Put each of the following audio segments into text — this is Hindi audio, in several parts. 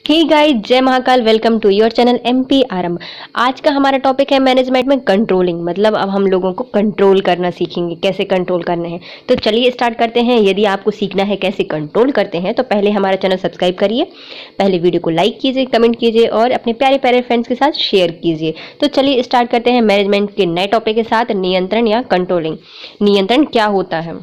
हे गाइस, जय Mahakal. Welcome to your channel MP Aarambh. आज का हमारा टॉपिक है मैनेजमेंट में कंट्रोलिंग। मतलब अब हम लोगों को कंट्रोल करना सीखेंगे, कैसे कंट्रोल करने हैं। तो चलिए स्टार्ट करते हैं। यदि आपको सीखना है कैसे कंट्रोल करते हैं तो पहले हमारा चैनल सब्सक्राइब करिए, पहले वीडियो को लाइक कीजिए, कमेंट कीजिए और अपने प्यारे प्यारे फ्रेंड्स के साथ शेयर कीजिए। तो चलिए स्टार्ट करते हैं मैनेजमेंट के नए टॉपिक के साथ, नियंत्रण या कंट्रोलिंग। नियंत्रण क्या होता है?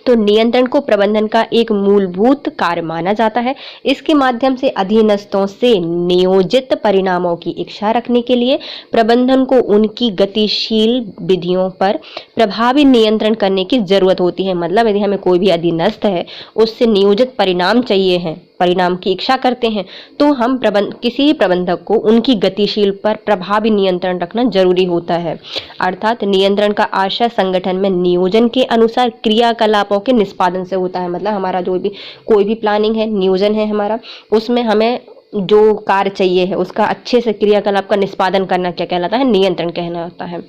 तो नियंत्रण को प्रबंधन का एक मूलभूत कार्य माना जाता है। इसके माध्यम से अधीनस्थों से नियोजित परिणामों की इच्छा रखने के लिए प्रबंधन को उनकी गतिशील विधियों पर प्रभावी नियंत्रण करने की जरूरत होती है। मतलब यदि हमें कोई भी अधीनस्थ है, उससे नियोजित परिणाम चाहिए है, परिणाम की इच्छा करते हैं, तो हम किसी प्रबंधक को उनकी गतिशील पर प्रभावी नियंत्रण रखना जरूरी होता है। अर्थात नियंत्रण का आशय संगठन में नियोजन के अनुसार क्रियाकलापों के निष्पादन से होता है। मतलब हमारा जो भी कोई भी प्लानिंग है, नियोजन है हमारा, उसमें हमें जो कार्य चाहिए है उसका अच्छे से क्रियाकलाप का निष्पादन करना क्या कहलाता है? नियंत्रण कहलाता है।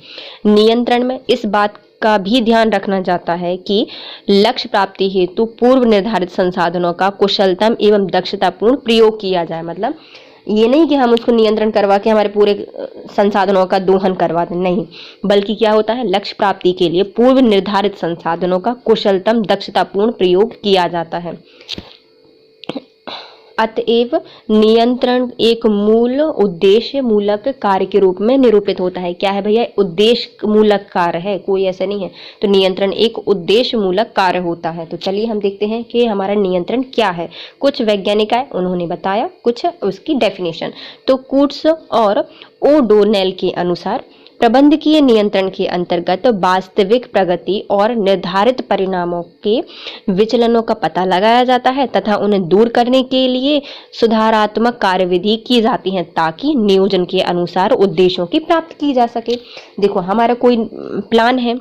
नियंत्रण में इस बात का भी ध्यान रखना जाता है कि लक्ष्य प्राप्ति हेतु पूर्व निर्धारित संसाधनों का कुशलतम एवं दक्षतापूर्ण प्रयोग किया जाए। मतलब ये नहीं कि हम उसको नियंत्रण करवा के हमारे पूरे संसाधनों का दोहन करवा दें, नहीं, बल्कि क्या होता है, लक्ष्य प्राप्ति के लिए पूर्व निर्धारित संसाधनों का कुशलतम दक्षतापूर्ण प्रयोग किया जाता है। अतएव नियंत्रण एक मूल उद्देश्य मूलक कार्य के रूप में निरूपित होता है। क्या है भैया? उद्देश्य मूलक कार्य है, कोई ऐसा नहीं है। तो नियंत्रण एक उद्देश्य मूलक कार्य होता है। तो चलिए हम देखते हैं कि हमारा नियंत्रण क्या है। कुछ वैज्ञानिक आए, उन्होंने बताया कुछ उसकी डेफिनेशन। तो कूट्स और ओडोनेल के अनुसार प्रबंधकीय नियंत्रण के अंतर्गत वास्तविक प्रगति और निर्धारित परिणामों के विचलनों का पता लगाया जाता है तथा उन्हें दूर करने के लिए सुधारात्मक कार्यविधि की जाती है ताकि नियोजन के अनुसार उद्देश्यों की प्राप्ति की जा सके। देखो, हमारा कोई प्लान है,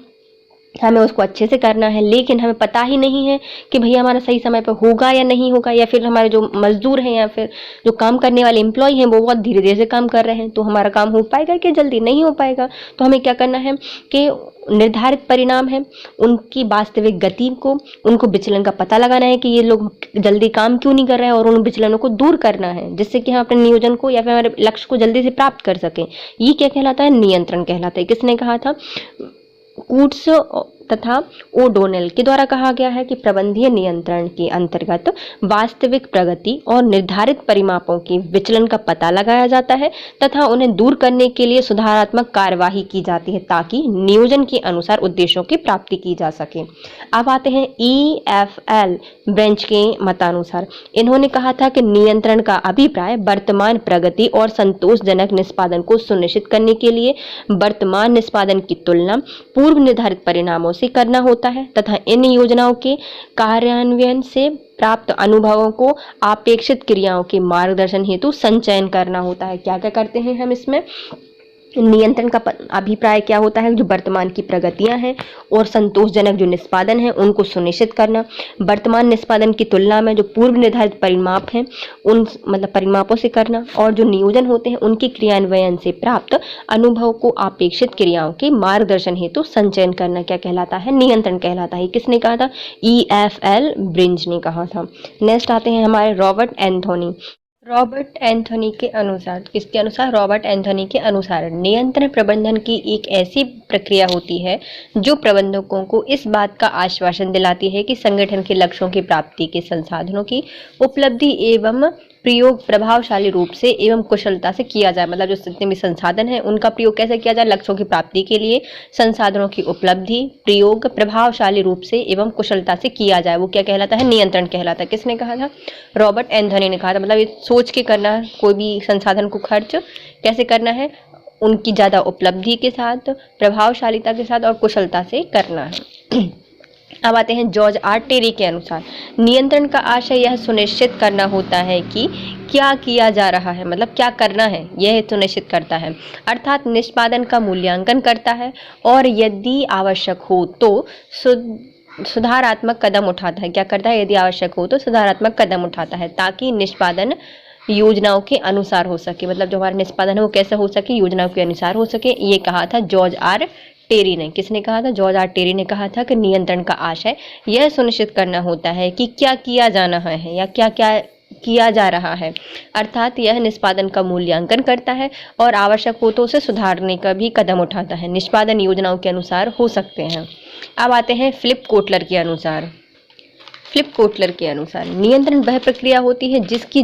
हमें उसको अच्छे से करना है, लेकिन हमें पता ही नहीं है कि भैया हमारा सही समय पर होगा या नहीं होगा, या फिर हमारे जो मजदूर हैं या फिर जो काम करने वाले एम्प्लॉय हैं वो बहुत धीरे धीरे से काम कर रहे हैं, तो हमारा काम हो पाएगा कि जल्दी नहीं हो पाएगा। तो हमें क्या करना है कि निर्धारित परिणाम है उनकी वास्तविक गति को, उनको विचलन का पता लगाना है कि ये लोग जल्दी काम क्यों नहीं कर रहे हैं और उन विचलनों को दूर करना है, जिससे कि हम अपने नियोजन को या फिर हमारे लक्ष्य को जल्दी से प्राप्त कर सकें। ये क्या कहलाता है? नियंत्रण कहलाता है। किसने कहा था? कूट्स तथा ओडोनेल के द्वारा कहा गया है कि प्रबंधीय नियंत्रण के अंतर्गत वास्तविक प्रगति और निर्धारित परिमापों के विचलन का पता लगाया जाता है तथा उन्हें दूर करने के लिए सुधारात्मक कार्यवाही की जाती है ताकि नियोजन के अनुसार उद्देश्यों की प्राप्ति की जा सके। अब आते हैं EFL ब्रेंच के मतानुसार। इन्होंने कहा था कि नियंत्रण का अभिप्राय वर्तमान प्रगति और संतोषजनक निष्पादन को सुनिश्चित करने के लिए वर्तमान निष्पादन की तुलना पूर्व निर्धारित परिणामों से करना होता है तथा इन योजनाओं के कार्यान्वयन से प्राप्त अनुभवों को अपेक्षित क्रियाओं के मार्गदर्शन हेतु संचयन करना होता है। क्या क्या करते हैं हम इसमें? नियंत्रण का अभिप्राय क्या होता है? जो वर्तमान की प्रगतियां हैं और संतोषजनक जो निष्पादन है उनको सुनिश्चित करना, वर्तमान निष्पादन की तुलना में जो पूर्व निर्धारित परिमाप हैं उन मतलब परिमापों से करना, और जो नियोजन होते हैं उनके क्रियान्वयन से प्राप्त अनुभव को अपेक्षित क्रियाओं के मार्गदर्शन हेतु संचयन करना क्या कहलाता है? नियंत्रण कहलाता है। किसने कहा था? EFL ब्रिंज ने कहा था। नेक्स्ट आते हैं हमारे रॉबर्ट एंथोनी। रॉबर्ट एंथोनी के अनुसार, किसके अनुसार? रॉबर्ट एंथोनी के अनुसार नियंत्रण प्रबंधन की एक ऐसी प्रक्रिया होती है जो प्रबंधकों को इस बात का आश्वासन दिलाती है कि संगठन के लक्ष्यों की प्राप्ति के संसाधनों की उपलब्धि एवं प्रयोग प्रभावशाली रूप से एवं कुशलता से किया जाए। मतलब जो जितने भी संसाधन हैं उनका प्रयोग कैसे किया जाए? लक्ष्यों की प्राप्ति के लिए संसाधनों की उपलब्धि प्रयोग प्रभावशाली रूप से एवं कुशलता से किया जाए, वो क्या कहलाता है? नियंत्रण कहलाता है। किसने कहा था? रॉबर्ट एंथोनी ने कहा था। मतलब ये सोच के करना, कोई भी संसाधन को खर्च कैसे करना है? उनकी ज़्यादा उपलब्धि के साथ, प्रभावशालीता के साथ और कुशलता से करना है। अब आते हैं जॉर्ज आर टेरी के अनुसार। नियंत्रण का आशय यह सुनिश्चित करना होता है कि क्या किया जा रहा है, मतलब क्या करना है, यह सुनिश्चित करता है। अर्थात निष्पादन का मूल्यांकन करता है और यदि आवश्यक हो तो सुधारात्मक कदम उठाता है। क्या करता है? यदि आवश्यक हो तो सुधारात्मक कदम उठाता है ताकि निष्पादन योजनाओं के अनुसार हो सके। मतलब जो हमारा निष्पादन है वो कैसे हो सके? योजनाओं के अनुसार हो सके। ये कहा था जॉर्ज आर टेरी ने। किसने कहा था? जॉर्ज आर टेरी ने कहा था कि नियंत्रण का आशय यह सुनिश्चित करना होता है कि क्या किया जाना है या क्या क्या किया जा रहा है, अर्थात यह निष्पादन का मूल्यांकन करता है और आवश्यक हो तो उसे सुधारने का भी कदम उठाता है। निष्पादन योजनाओं के अनुसार हो सकते हैं। अब आते हैं फिलिप कोटलर के अनुसार। फिलिप कोटलर के अनुसार नियंत्रण वह प्रक्रिया होती है जिसकी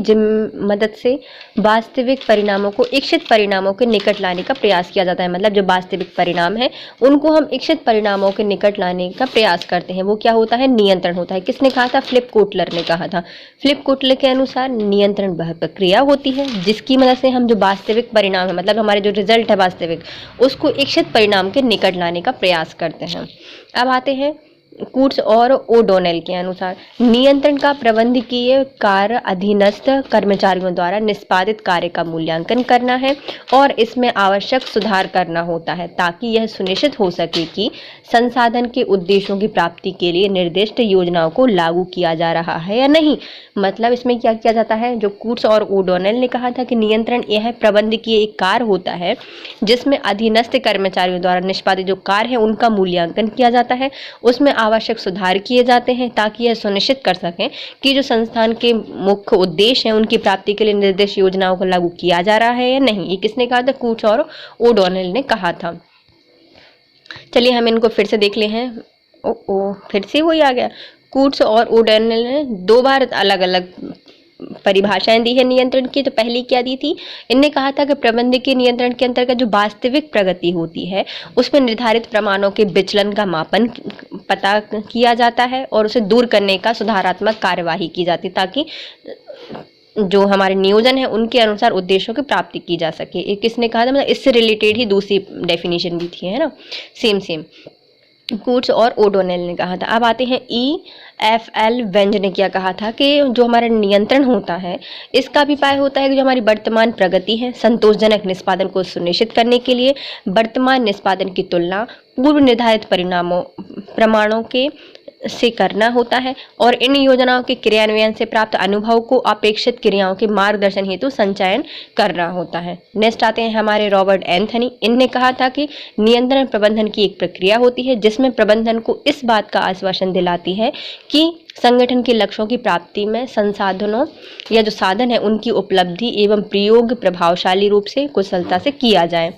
मदद से वास्तविक परिणामों को इच्छित परिणामों के निकट लाने का प्रयास किया जाता है। मतलब जो वास्तविक परिणाम है उनको हम इच्छित परिणामों के निकट लाने का प्रयास करते हैं, वो क्या होता है? नियंत्रण होता है। किसने कहा था? फिलिप कोटलर ने कहा था। फिलिप कोटलर के अनुसार नियंत्रण वह प्रक्रिया होती है जिसकी मदद से हम जो वास्तविक परिणाम है, मतलब हमारे जो रिजल्ट है वास्तविक, उसको इच्छित परिणाम के निकट लाने का प्रयास करते हैं। अब आते हैं कूट्स और ओडोनेल के अनुसार नियंत्रण का प्रबंधकीय कार्य अधीनस्थ कर्मचारियों द्वारा निष्पादित कार्य का मूल्यांकन करना है और इसमें आवश्यक सुधार करना होता है ताकि यह सुनिश्चित हो सके कि संसाधन के उद्देश्यों की प्राप्ति के लिए निर्दिष्ट योजनाओं को लागू किया जा रहा है या नहीं। मतलब इसमें क्या किया जाता है? जो कूट्स और ओडोनेल ने कहा था कि नियंत्रण यह प्रबंधकीय एक कार्य होता है जिसमें अधीनस्थ कर्मचारियों द्वारा निष्पादित जो कार्य है उनका मूल्यांकन किया जाता है, उसमें आवश्यक सुधार किए जाते हैं ताकि यह सुनिश्चित कर सकें कि जो संस्थान के मुख्य उद्देश्य हैं उनकी प्राप्ति के लिए निर्दिष्ट योजनाओं को लागू किया जा रहा है या नहीं। ये किसने कहा था? कूट्स और ओडोनेल ने कहा था। चलिए हम इनको फिर से देख ले हैं। फिर से वही आ गया। कूट्स और ओडोनेल ने दो बार अलग अलग परिभाषाएं दी है नियंत्रण की। तो पहली क्या दी थी? इनने कहा था कि प्रबंधकीय नियंत्रण के अंतर्गत जो वास्तविक प्रगति होती है उसमें निर्धारित प्रमाणों के विचलन का मापन पता किया जाता है और उसे दूर करने का सुधारात्मक कार्यवाही की जाती है ताकि जो हमारे नियोजन है उनके अनुसार उद्देश्यों की प्राप्ति की जा सके। ये किसने कहा था? मतलब इससे रिलेटेड ही दूसरी डेफिनेशन भी थी, है ना, सेम कूट्स और ओडोनेल ने कहा था। अब आते हैं EFL वेंज ने क्या कहा था कि जो हमारा नियंत्रण होता है इसका अभिप्राय होता है कि जो हमारी वर्तमान प्रगति है संतोषजनक निष्पादन को सुनिश्चित करने के लिए वर्तमान निष्पादन की तुलना पूर्व निर्धारित प्रमाणों के से करना होता है और इन योजनाओं के क्रियान्वयन से प्राप्त अनुभव को अपेक्षित क्रियाओं के मार्गदर्शन हेतु संचयन करना होता है। नेक्स्ट आते हैं हमारे रॉबर्ट एंथनी। इनने कहा था कि नियंत्रण प्रबंधन की एक प्रक्रिया होती है जिसमें प्रबंधन को इस बात का आश्वासन दिलाती है कि संगठन के लक्ष्यों की प्राप्ति में संसाधनों या जो साधन है उनकी उपलब्धि एवं प्रयोग प्रभावशाली रूप से कुशलता से किया जाए।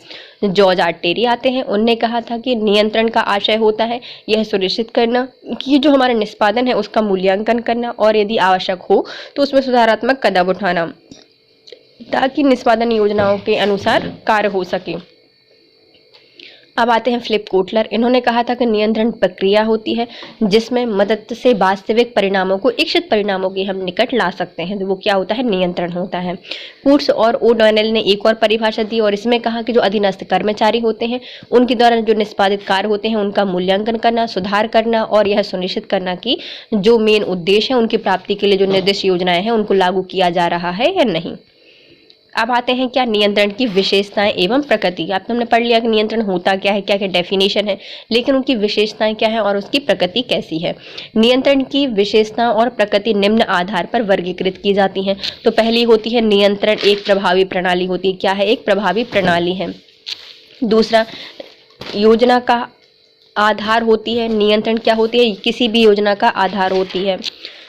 जॉर्ज आर्टेरी आते हैं। उनने कहा था कि नियंत्रण का आशय होता है यह सुनिश्चित करना कि जो हमारा निष्पादन है उसका मूल्यांकन करना और यदि आवश्यक हो तो उसमें सुधारात्मक कदम उठाना ताकि निष्पादन योजनाओं के अनुसार कार्य हो सके। अब आते हैं फिलिप कोटलर। इन्होंने कहा था कि नियंत्रण प्रक्रिया होती है जिसमें मदद से वास्तविक परिणामों को इच्छित परिणामों के हम निकट ला सकते हैं, तो वो क्या होता है? नियंत्रण होता है। कूट्स और ओडोनेल ने एक और परिभाषा दी और इसमें कहा कि जो अधीनस्थ कर्मचारी होते हैं उनके द्वारा जो निष्पादित कार्य होते हैं उनका मूल्यांकन करना, सुधार करना और यह सुनिश्चित करना कि जो मेन उद्देश्य है उनकी प्राप्ति के लिए जो निर्दिष्ट योजनाएं हैं उनको लागू किया जा रहा है या नहीं। अब आते हैं क्या? नियंत्रण की विशेषताएं एवं प्रकृति। आप हमने पढ़ लिया कि नियंत्रण होता क्या है, क्या क्या डेफिनेशन है, लेकिन उनकी विशेषताएं क्या है और उसकी प्रकृति कैसी है। नियंत्रण की विशेषताओं और प्रकृति निम्न आधार पर वर्गीकृत की जाती हैं। तो पहली होती है नियंत्रण एक प्रभावी प्रणाली होती है। क्या है? एक प्रभावी प्रणाली है। दूसरा, योजना का आधार होती है। नियंत्रण क्या होती है? किसी भी योजना का आधार होती है।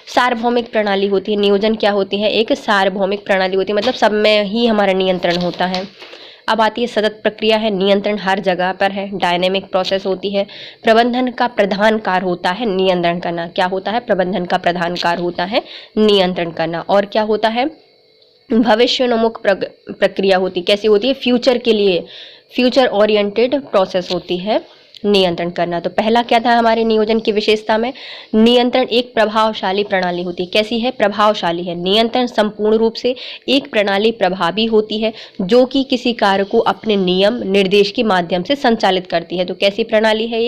सार्वभौमिक प्रणाली होती है। नियोजन क्या होती है? एक सार्वभौमिक प्रणाली होती है, मतलब सब में ही हमारा नियंत्रण होता है। अब आती है सतत प्रक्रिया है। नियंत्रण हर जगह पर है, डायनेमिक प्रोसेस होती है। प्रबंधन का प्रधान कार्य होता है नियंत्रण करना। क्या होता है? प्रबंधन का प्रधान कार्य होता है नियंत्रण करना। और क्या होता है? भविष्योन्मुख प्रक्रिया होती। कैसी होती है? फ्यूचर के लिए, फ्यूचर ओरिएंटेड प्रोसेस होती है नियंत्रण करना। तो पहला क्या था हमारे नियोजन की विशेषता में? नियंत्रण एक प्रभावशाली प्रणाली होती है। कैसी है? प्रभावशाली है। नियंत्रण संपूर्ण रूप से एक प्रणाली प्रभावी होती है जो कि किसी कार्य को अपने नियम निर्देश के माध्यम से संचालित करती है। तो कैसी प्रणाली है?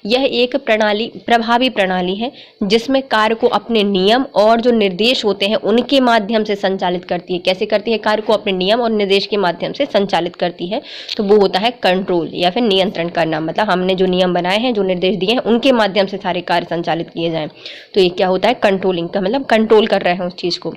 यह एक प्रणाली प्रभावी प्रणाली है जिसमें कार्य को अपने नियम और जो निर्देश होते हैं उनके माध्यम से संचालित करती है। कैसे करती है? कार्य को अपने नियम और निर्देश के माध्यम से संचालित करती है। तो वो होता है कंट्रोल या फिर नियंत्रण करना। मतलब हमने जो नियम बनाए हैं, जो निर्देश दिए हैं, उनके माध्यम से सारे कार्य संचालित किए जाएं। तो ये क्या होता है, कंट्रोलिंग का मतलब कंट्रोल कर रहे हैं उस चीज को।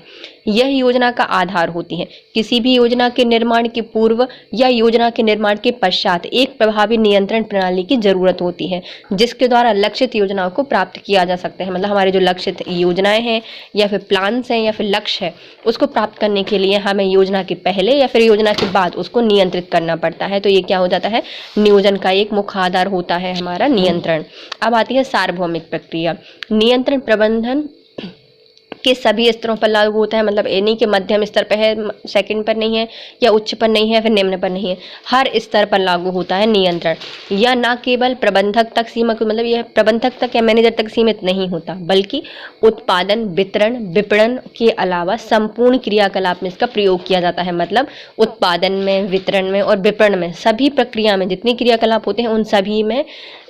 यह योजना का आधार होती है। किसी भी योजना के निर्माण के पूर्व या योजना के निर्माण के पश्चात एक प्रभावी नियंत्रण प्रणाली की जरूरत होती है, जिसके द्वारा लक्षित योजनाओं को प्राप्त किया जा सकता है। मतलब हमारे जो लक्षित योजनाएं हैं या फिर प्लान्स हैं या फिर लक्ष्य है, उसको प्राप्त करने के लिए हमें योजना के पहले या फिर योजना के बाद उसको नियंत्रित करना पड़ता है। तो ये क्या हो जाता है, नियोजन का एक मुख्य आधार होता है हमारा नियंत्रण। अब आती है सार्वभौमिक प्रक्रिया। नियंत्रण प्रबंधन के सभी स्तरों पर लागू होता है। मतलब ये नहीं कि मध्यम स्तर पर है, सेकंड पर नहीं है, या उच्च पर नहीं है, फिर निम्न पर नहीं है, हर स्तर पर लागू होता है नियंत्रण। यह ना केवल प्रबंधक तक सीमित, मतलब यह प्रबंधक तक या मैनेजर तक सीमित नहीं होता, बल्कि उत्पादन, वितरण, विपणन के अलावा संपूर्ण क्रियाकलाप में इसका प्रयोग किया जाता है। मतलब उत्पादन में, वितरण में और विपणन में, सभी प्रक्रिया में जितनी क्रियाकलाप होते हैं उन सभी में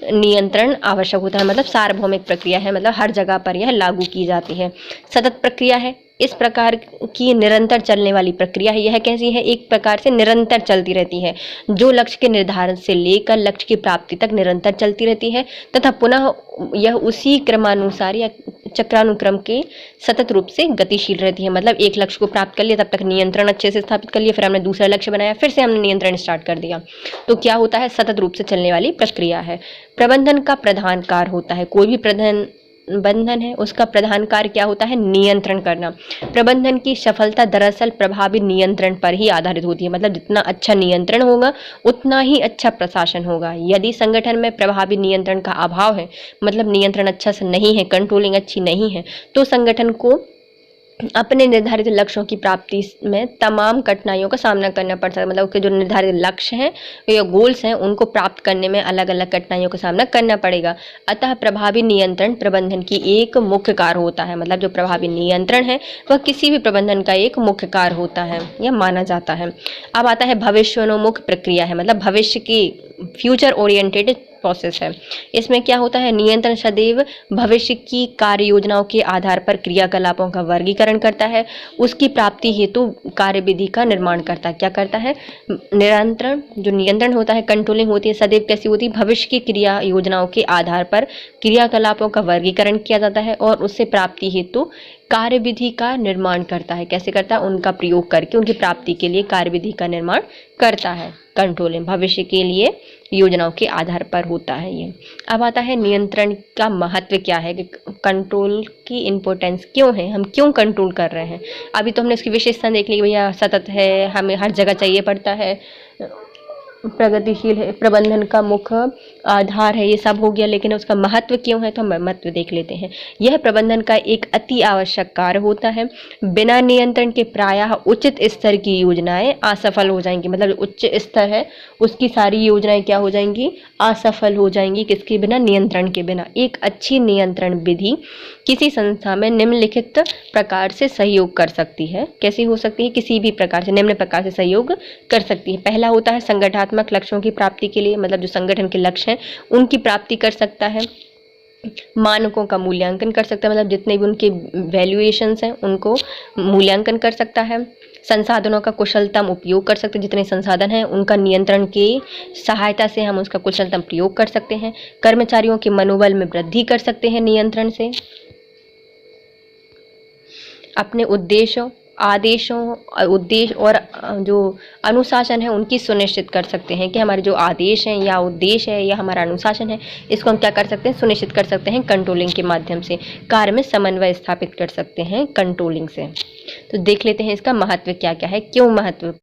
नियंत्रण आवश्यक होता है। मतलब सार्वभौमिक प्रक्रिया है, मतलब हर जगह पर यह लागू की जाती है। सतत प्रक्रिया है, इस प्रकार की निरंतर चलने वाली प्रक्रिया है। यह कैसी है, एक प्रकार से निरंतर चलती रहती है, जो लक्ष्य के निर्धारण से लेकर लक्ष्य की प्राप्ति तक निरंतर चलती रहती है, तथा पुनः यह उसी क्रमानुसार या चक्रानुक्रम के सतत रूप से गतिशील रहती है। मतलब एक लक्ष्य को प्राप्त कर लिया, तब तक नियंत्रण अच्छे से स्थापित कर लिया, फिर हमने दूसरा लक्ष्य बनाया, फिर से हमने नियंत्रण स्टार्ट कर दिया। तो क्या होता है, सतत रूप से चलने वाली प्रक्रिया है। प्रबंधन का प्रधान कार्य होता है, कोई भी प्रबंधन है उसका प्रधान कार्य क्या होता है, नियंत्रण करना। प्रबंधन की सफलता दरअसल प्रभावी नियंत्रण पर ही आधारित होती है। मतलब जितना अच्छा नियंत्रण होगा उतना ही अच्छा प्रशासन होगा। यदि संगठन में प्रभावी नियंत्रण का अभाव है, मतलब नियंत्रण अच्छा से नहीं है, कंट्रोलिंग अच्छी नहीं है, तो संगठन को अपने निर्धारित लक्ष्यों की प्राप्ति में तमाम कठिनाइयों का सामना करना पड़ सकता है। मतलब उसके जो निर्धारित लक्ष्य हैं या गोल्स हैं उनको प्राप्त करने में अलग अलग कठिनाइयों का सामना करना पड़ेगा। अतः प्रभावी नियंत्रण प्रबंधन की एक मुख्य कार्य होता है। मतलब जो प्रभावी नियंत्रण है वह किसी भी प्रबंधन का एक मुख्य कार्य होता है या माना जाता है। अब आता है भविष्योन्मुख प्रक्रिया है, मतलब भविष्य की फ्यूचर ओरिएंटेड प्रोसेस है। इसमें क्या होता है, नियंत्रण सदैव भविष्य की कार्य योजनाओं के आधार पर क्रियाकलापों का वर्गीकरण करता है, उसकी प्राप्ति हेतु कार्यविधि का निर्माण करता है। क्या करता है, नियंत्रण जो नियंत्रण होता है, कंट्रोलिंग होती है, सदैव कैसी होती है, भविष्य की क्रिया योजनाओं के आधार पर क्रियाकलापों का वर्गीकरण किया जाता है और उससे प्राप्ति हेतु कार्यविधि का निर्माण करता है। कैसे करता है, उनका प्रयोग करके उनकी प्राप्ति के लिए कार्यविधि का निर्माण करता है। कंट्रोलिंग भविष्य के लिए योजनाओं के आधार पर होता है ये। अब आता है नियंत्रण का महत्व क्या है, कि कंट्रोल की इम्पोर्टेंस क्यों है, हम क्यों कंट्रोल कर रहे हैं। अभी तो हमने उसकी विशेषता देख ली, भैया सतत है, हमें हर जगह चाहिए पड़ता है, प्रगतिशील है, प्रबंधन का मुख्य आधार है, ये सब हो गया, लेकिन उसका महत्व क्यों है तो हम महत्व देख लेते हैं। यह प्रबंधन का एक अति आवश्यक कार्य होता है। बिना नियंत्रण के प्रायः उचित स्तर की योजनाएं असफल हो जाएंगी। मतलब उच्च स्तर है उसकी सारी योजनाएं क्या हो जाएंगी, असफल हो जाएंगी। किसके बिना, नियंत्रण के बिना। एक अच्छी नियंत्रण विधि किसी संस्था में निम्नलिखित प्रकार से सहयोग कर सकती है। कैसी हो सकती है, किसी भी प्रकार से, निम्न प्रकार से सहयोग कर सकती है। पहला होता है संगठनात्मक लक्ष्यों की प्राप्ति के लिए, मतलब जो संगठन के लक्ष्य हैं उनकी प्राप्ति कर सकता है। मानकों का मूल्यांकन कर सकता है, मतलब जितने भी उनके वैल्यूएशंस हैं उनको मूल्यांकन कर सकता है। संसाधनों का कुशलतम उपयोग कर सकते हैं, जितने संसाधन हैं उनका नियंत्रण की सहायता से हम उसका कुशलतम प्रयोग कर सकते हैं। कर्मचारियों के मनोबल में वृद्धि कर सकते हैं नियंत्रण से। अपने उद्देश्यों, आदेशों, उद्देश्य और जो अनुशासन है उनकी सुनिश्चित कर सकते हैं कि हमारे जो आदेश हैं या उद्देश्य है या हमारा अनुशासन है इसको हम क्या कर सकते हैं, सुनिश्चित कर सकते हैं कंट्रोलिंग के माध्यम से। कार्य में समन्वय स्थापित कर सकते हैं कंट्रोलिंग से। तो देख लेते हैं इसका महत्व क्या क्या है, क्यों महत्व।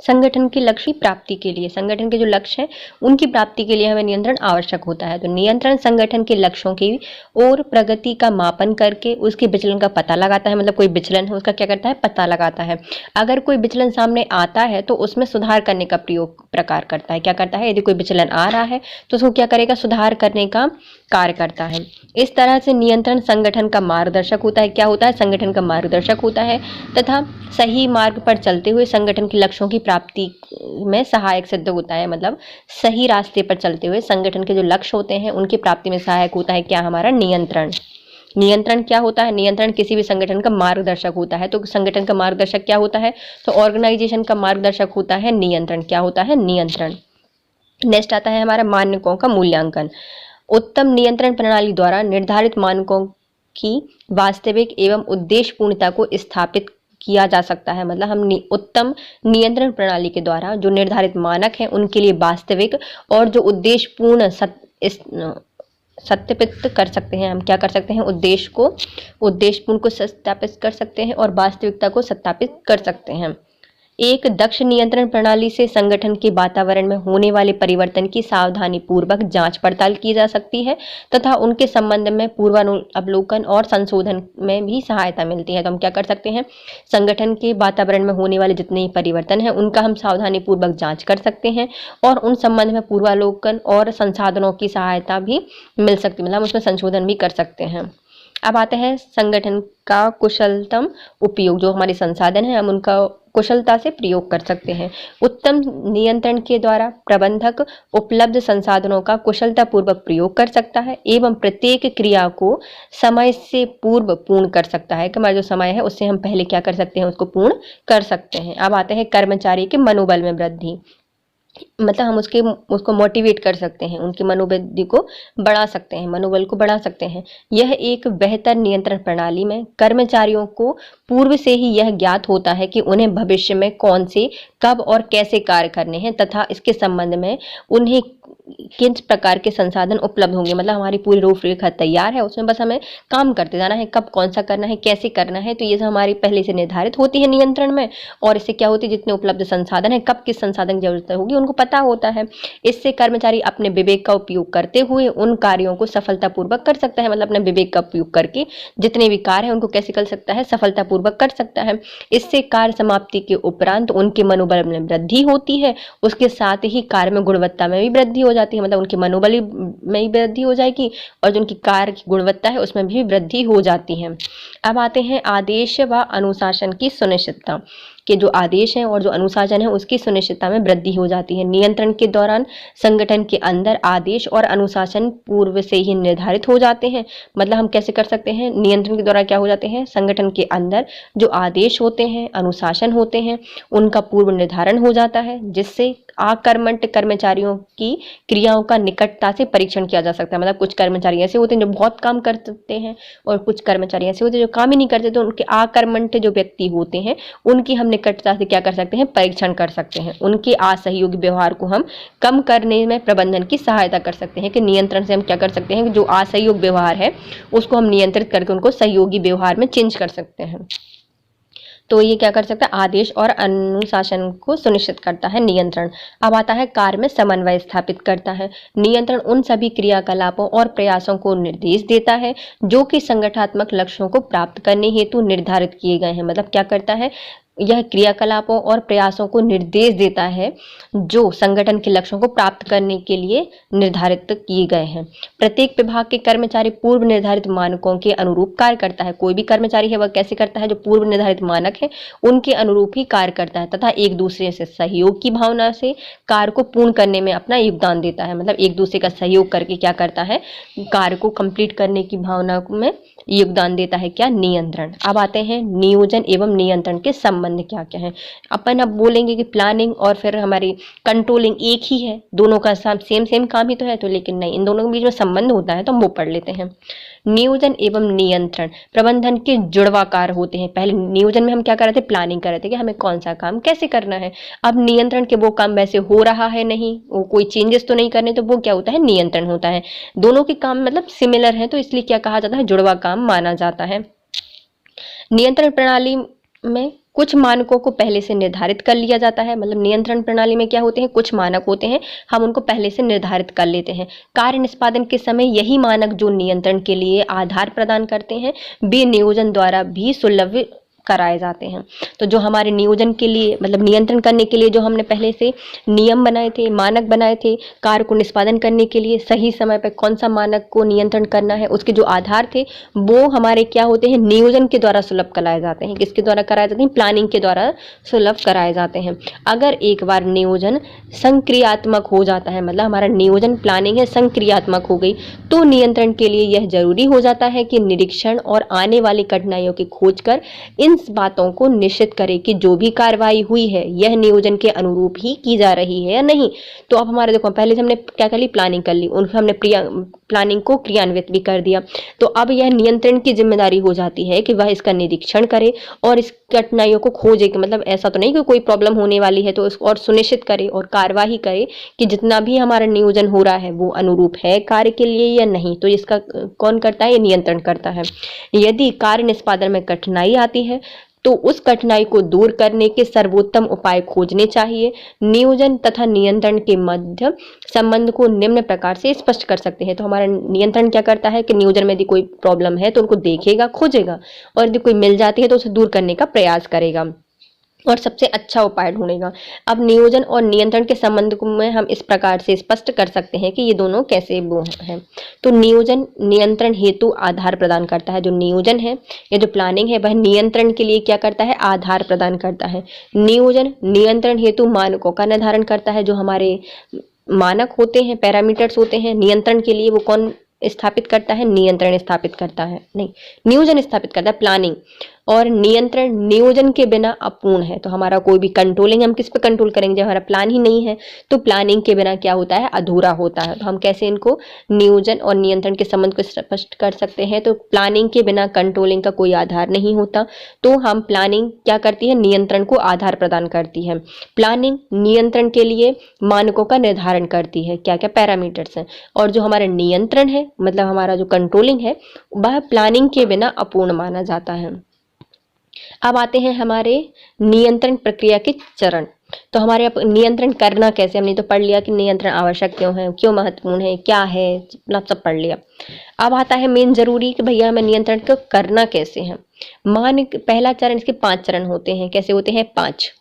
संगठन के लक्ष्य की प्राप्ति के लिए, संगठन के जो लक्ष्य हैं उनकी प्राप्ति के लिए हमें नियंत्रण आवश्यक होता है। तो नियंत्रण संगठन के लक्ष्यों की और प्रगति का मापन करके उसके विचलन का पता लगाता है। मतलब कोई विचलन है उसका क्या करता है, पता लगाता है। अगर कोई विचलन सामने आता है तो उसमें सुधार करने का प्रकार करता है। क्या करता है, यदि कोई विचलन आ रहा है तो उसको क्या करेगा, सुधार करने का कार्य करता है। इस तरह से नियंत्रण संगठन का मार्गदर्शक होता है। क्या होता है, संगठन का मार्गदर्शक होता है तथा सही मार्ग पर चलते हुए संगठन के लक्ष्यों की प्राप्ति में सहायक सिद्ध होता है। मतलब सही रास्ते पर चलते हुए संगठन के जो लक्ष्य होते हैं उनकी प्राप्ति में सहायक होता है क्या, हमारा नियंत्रण। नियंत्रण क्या होता है, नियंत्रण किसी भी संगठन का मार्गदर्शक होता है। तो संगठन का मार्गदर्शक क्या होता है, तो ऑर्गेनाइजेशन का मार्गदर्शक होता है नियंत्रण। क्या होता है, नियंत्रण। नेक्स्ट आता है हमारा मानकों का मूल्यांकन। उत्तम नियंत्रण प्रणाली द्वारा निर्धारित मानकों की वास्तविक एवं उद्देश्य पूर्णता को स्थापित किया जा सकता है। मतलब हम उत्तम नियंत्रण प्रणाली के द्वारा जो निर्धारित मानक हैं उनके लिए वास्तविक और जो उद्देश्य पूर्ण सत्यापित कर सकते हैं। हम क्या कर सकते हैं, उद्देश्य पूर्ण को सत्यापित कर सकते हैं और वास्तविकता को सत्यापित कर सकते हैं। एक दक्ष नियंत्रण प्रणाली से संगठन के वातावरण में होने वाले परिवर्तन की सावधानी पूर्वक जांच पड़ताल की जा सकती है तथा उनके संबंध में पूर्वावलोकन और संशोधन में भी सहायता मिलती है। तो हम क्या कर सकते हैं, संगठन के वातावरण में होने वाले जितने ही परिवर्तन हैं उनका हम सावधानी पूर्वक जांच कर सकते हैं और उन संबंध में पूर्वावलोकन और संसाधनों की सहायता भी मिल सकती है, मतलब हम उसमें संशोधन भी कर सकते हैं। अब आते हैं संगठन का कुशलतम उपयोग। जो हमारे संसाधन हैं हम उनका कुशलता से प्रयोग कर सकते हैं। उत्तम नियंत्रण के द्वारा प्रबंधक उपलब्ध संसाधनों का कुशलता पूर्वक प्रयोग कर सकता है एवं प्रत्येक क्रिया को समय से पूर्व पूर्ण कर सकता है। कि हमारा जो समय है उससे हम पहले क्या कर सकते हैं, उसको पूर्ण कर सकते हैं। अब आते हैं कर्मचारी के मनोबल में वृद्धि। मतलब हम उसको मोटिवेट कर सकते हैं, उनकी मनोवृद्धि को बढ़ा सकते हैं, मनोबल को बढ़ा सकते हैं। यह एक बेहतर नियंत्रण प्रणाली में कर्मचारियों को पूर्व से ही यह ज्ञात होता है कि उन्हें भविष्य में कौन से, कब और कैसे कार्य करने हैं तथा इसके संबंध में उन्हें किस प्रकार के संसाधन उपलब्ध होंगे। मतलब हमारी पूरी रूपरेखा तैयार है, उसमें बस हमें काम करते जाना है, कब कौन सा करना है, कैसे करना है। तो ये सब हमारी पहले से निर्धारित होती है नियंत्रण में। और इससे क्या होती है, जितने उपलब्ध संसाधन है, कब किस संसाधन की जरूरत होगी उनको पता होता है। इससे कर्मचारी अपने विवेक का उपयोग करते हुए उन कार्यों को सफलतापूर्वक कर सकता है। मतलब अपने विवेक का उपयोग करके जितने भी कार्य है उनको कैसे कर सकता है, सफलतापूर्वक कर सकता है। इससे कार्य समाप्ति के उपरांत उनके मनोबल में वृद्धि होती है, उसके साथ ही कार्य में गुणवत्ता में भी वृद्धि हो जाती है। मतलब उनके मनोबल में भी वृद्धि हो जाएगी और जो उनकी कार्य की गुणवत्ता है उसमें भी वृद्धि हो जाती है। अब आते हैं आदेश व अनुशासन की सुनिश्चितता के जो आदेश हैं और जो अनुशासन है उसकी सुनिश्चितता में वृद्धि हो जाती है। नियंत्रण के दौरान संगठन के अंदर आदेश और अनुशासन पूर्व से ही निर्धारित हो जाते हैं। मतलब हम कैसे कर सकते हैं, नियंत्रण के दौरान क्या हो जाते हैं, संगठन के अंदर जो आदेश होते हैं, अनुशासन होते हैं, उनका पूर्व निर्धारण हो जाता है, जिससे आकर्मण्य कर्मचारियों की क्रियाओं का निकटता से परीक्षण किया जा सकता है। मतलब कुछ कर्मचारी ऐसे होते हैं जो बहुत काम कर सकते हैं और कुछ कर्मचारी ऐसे होते हैं जो काम ही नहीं करते। तो उनके आकर्मण्य जो व्यक्ति होते हैं उनकी हम निकटता से क्या कर सकते हैं, परीक्षण कर सकते हैं। उनके असहयोगी व्यवहार को हम कम करने में प्रबंधन की सहायता कर सकते हैं। कि नियंत्रण से हम क्या कर सकते हैं, जो असहयोग व्यवहार है उसको हम नियंत्रित करके उनको सहयोगी व्यवहार में चेंज कर सकते हैं। तो ये क्या कर सकता है, आदेश और अनुशासन को सुनिश्चित करता है नियंत्रण। अब आता है कार्य में समन्वय स्थापित करता है। नियंत्रण उन सभी क्रियाकलापों और प्रयासों को निर्देश देता है जो कि संगठनात्मक लक्ष्यों को प्राप्त करने हेतु निर्धारित किए गए हैं। मतलब क्या करता है, यह क्रियाकलापों और प्रयासों को निर्देश देता है जो संगठन के लक्ष्यों को प्राप्त करने के लिए निर्धारित किए गए हैं। प्रत्येक विभाग के कर्मचारी पूर्व निर्धारित मानकों के अनुरूप कार्य करता है। कोई भी कर्मचारी है वह कैसे करता है, जो पूर्व निर्धारित मानक है उनके अनुरूप ही कार्य करता है तथा एक दूसरे से सहयोग की भावना से कार्य को पूर्ण करने में अपना योगदान देता है। मतलब एक दूसरे का सहयोग करके क्या करता है, कार्य को कंप्लीट करने की भावना में योगदान देता है क्या, नियंत्रण। अब आते हैं नियोजन एवं नियंत्रण के संबंध क्या क्या है। अपन अब बोलेंगे कि प्लानिंग और फिर हमारी कंट्रोलिंग एक ही है, दोनों का सेम काम ही तो है। तो लेकिन नहीं, इन दोनों के बीच में संबंध होता है, तो हम वो पढ़ लेते हैं। नियोजन एवं नियंत्रण प्रबंधन के जुड़वा कार्य होते हैं। पहले नियोजन में हम क्या कर रहे थे, प्लानिंग कर रहे थे कि हमें कौन सा काम कैसे करना है। अब नियंत्रण के वो काम वैसे हो रहा है नहीं, वो कोई चेंजेस तो नहीं करने, तो वो क्या होता है, नियंत्रण होता है। दोनों के काम मतलब सिमिलर है, तो इसलिए क्या कहा जाता है, जुड़वा काम माना जाता है। नियंत्रण प्रणाली में कुछ मानकों को पहले से निर्धारित कर लिया जाता है। मतलब नियंत्रण प्रणाली में क्या होते हैं, कुछ मानक होते हैं, हम उनको पहले से निर्धारित कर लेते हैं। कार्य निष्पादन के समय यही मानक जो नियंत्रण के लिए आधार प्रदान करते हैं वे नियोजन द्वारा भी सुलभ कराए जाते हैं। तो जो हमारे नियोजन के लिए मतलब नियंत्रण करने के लिए जो हमने पहले से नियम बनाए थे, मानक बनाए थे, कार्य को निष्पादन करने के लिए सही समय पर कौन सा मानक को नियंत्रण करना है, उसके जो आधार थे वो हमारे क्या होते हैं, नियोजन के द्वारा सुलभ कराए जाते हैं। किसके द्वारा कराए जाते हैं, प्लानिंग के द्वारा सुलभ कराए जाते हैं। अगर एक बार नियोजन संक्रियात्मक हो जाता है, मतलब हमारा नियोजन प्लानिंग है संक्रियात्मक हो गई, तो नियंत्रण के लिए यह जरूरी हो जाता है कि निरीक्षण और आने वाली कठिनाइयों की खोज कर इन इन बातों को निश्चित करे कि जो भी कार्रवाई हुई है यह नियोजन के अनुरूप ही की जा रही है या नहीं। तो अब हमारे देखो पहले से हमने क्या कर ली, प्लानिंग कर ली, उनसे हमने प्लानिंग को क्रियान्वित भी कर दिया। तो अब यह नियंत्रण की जिम्मेदारी हो जाती है कि वह इसका निरीक्षण करे और इस कठिनाइयों को खोजे कि मतलब ऐसा तो नहीं कि कोई प्रॉब्लम होने वाली है, तो और सुनिश्चित करे और कार्यवाही करे कि जितना भी हमारा नियोजन हो रहा है वो अनुरूप है कार्य के लिए या नहीं। तो इसका कौन करता है, ये नियंत्रण करता है। यदि कार्य निष्पादन में कठिनाई आती है तो उस कठिनाई को दूर करने के सर्वोत्तम उपाय खोजने चाहिए। नियोजन तथा नियंत्रण के मध्य संबंध को निम्न प्रकार से स्पष्ट कर सकते हैं। तो हमारा नियंत्रण क्या करता है कि नियोजन में यदि कोई प्रॉब्लम है तो उनको देखेगा, खोजेगा, और यदि कोई मिल जाती है तो उसे दूर करने का प्रयास करेगा और सबसे अच्छा उपाय ढूंढेगा। अब नियोजन और नियंत्रण के संबंध में हम इस प्रकार से स्पष्ट कर सकते हैं कि ये दोनों कैसे वो हैं। तो नियोजन नियंत्रण हेतु आधार प्रदान करता है। जो नियोजन है या जो प्लानिंग है वह नियंत्रण के लिए क्या करता है, आधार प्रदान करता है। नियोजन नियंत्रण हेतु मानकों का निर्धारण करता है। जो हमारे मानक होते हैं, पैरामीटर्स होते हैं नियंत्रण के लिए, वो कौन स्थापित करता है, नियंत्रण स्थापित करता है, नहीं नियोजन स्थापित करता है, प्लानिंग। और नियंत्रण नियोजन के बिना अपूर्ण है। तो हमारा कोई भी कंट्रोलिंग हम किस पे कंट्रोल करेंगे, जब हमारा प्लान ही नहीं है तो प्लानिंग के बिना क्या होता है, अधूरा होता है। तो हम कैसे इनको नियोजन और नियंत्रण के संबंध को स्पष्ट कर सकते हैं। तो प्लानिंग के बिना कंट्रोलिंग का कोई आधार नहीं होता। तो हम प्लानिंग क्या करती है, नियंत्रण को आधार प्रदान करती है। प्लानिंग नियंत्रण के लिए मानकों का निर्धारण करती है, क्या क्या पैरामीटर्स हैं। और जो हमारा नियंत्रण है मतलब हमारा जो कंट्रोलिंग है वह प्लानिंग के बिना अपूर्ण माना जाता है। अब आते हैं हमारे नियंत्रण प्रक्रिया के चरण। तो हमारे अब नियंत्रण करना कैसे, हमने तो पढ़ लिया कि नियंत्रण आवश्यक क्यों है, क्यों महत्वपूर्ण है, क्या है, मतलब सब पढ़ लिया। अब आता है मेन जरूरी कि भैया हमें नियंत्रण को करना कैसे है। पहला चरण, इसके 5 चरण होते हैं। कैसे होते हैं, 5।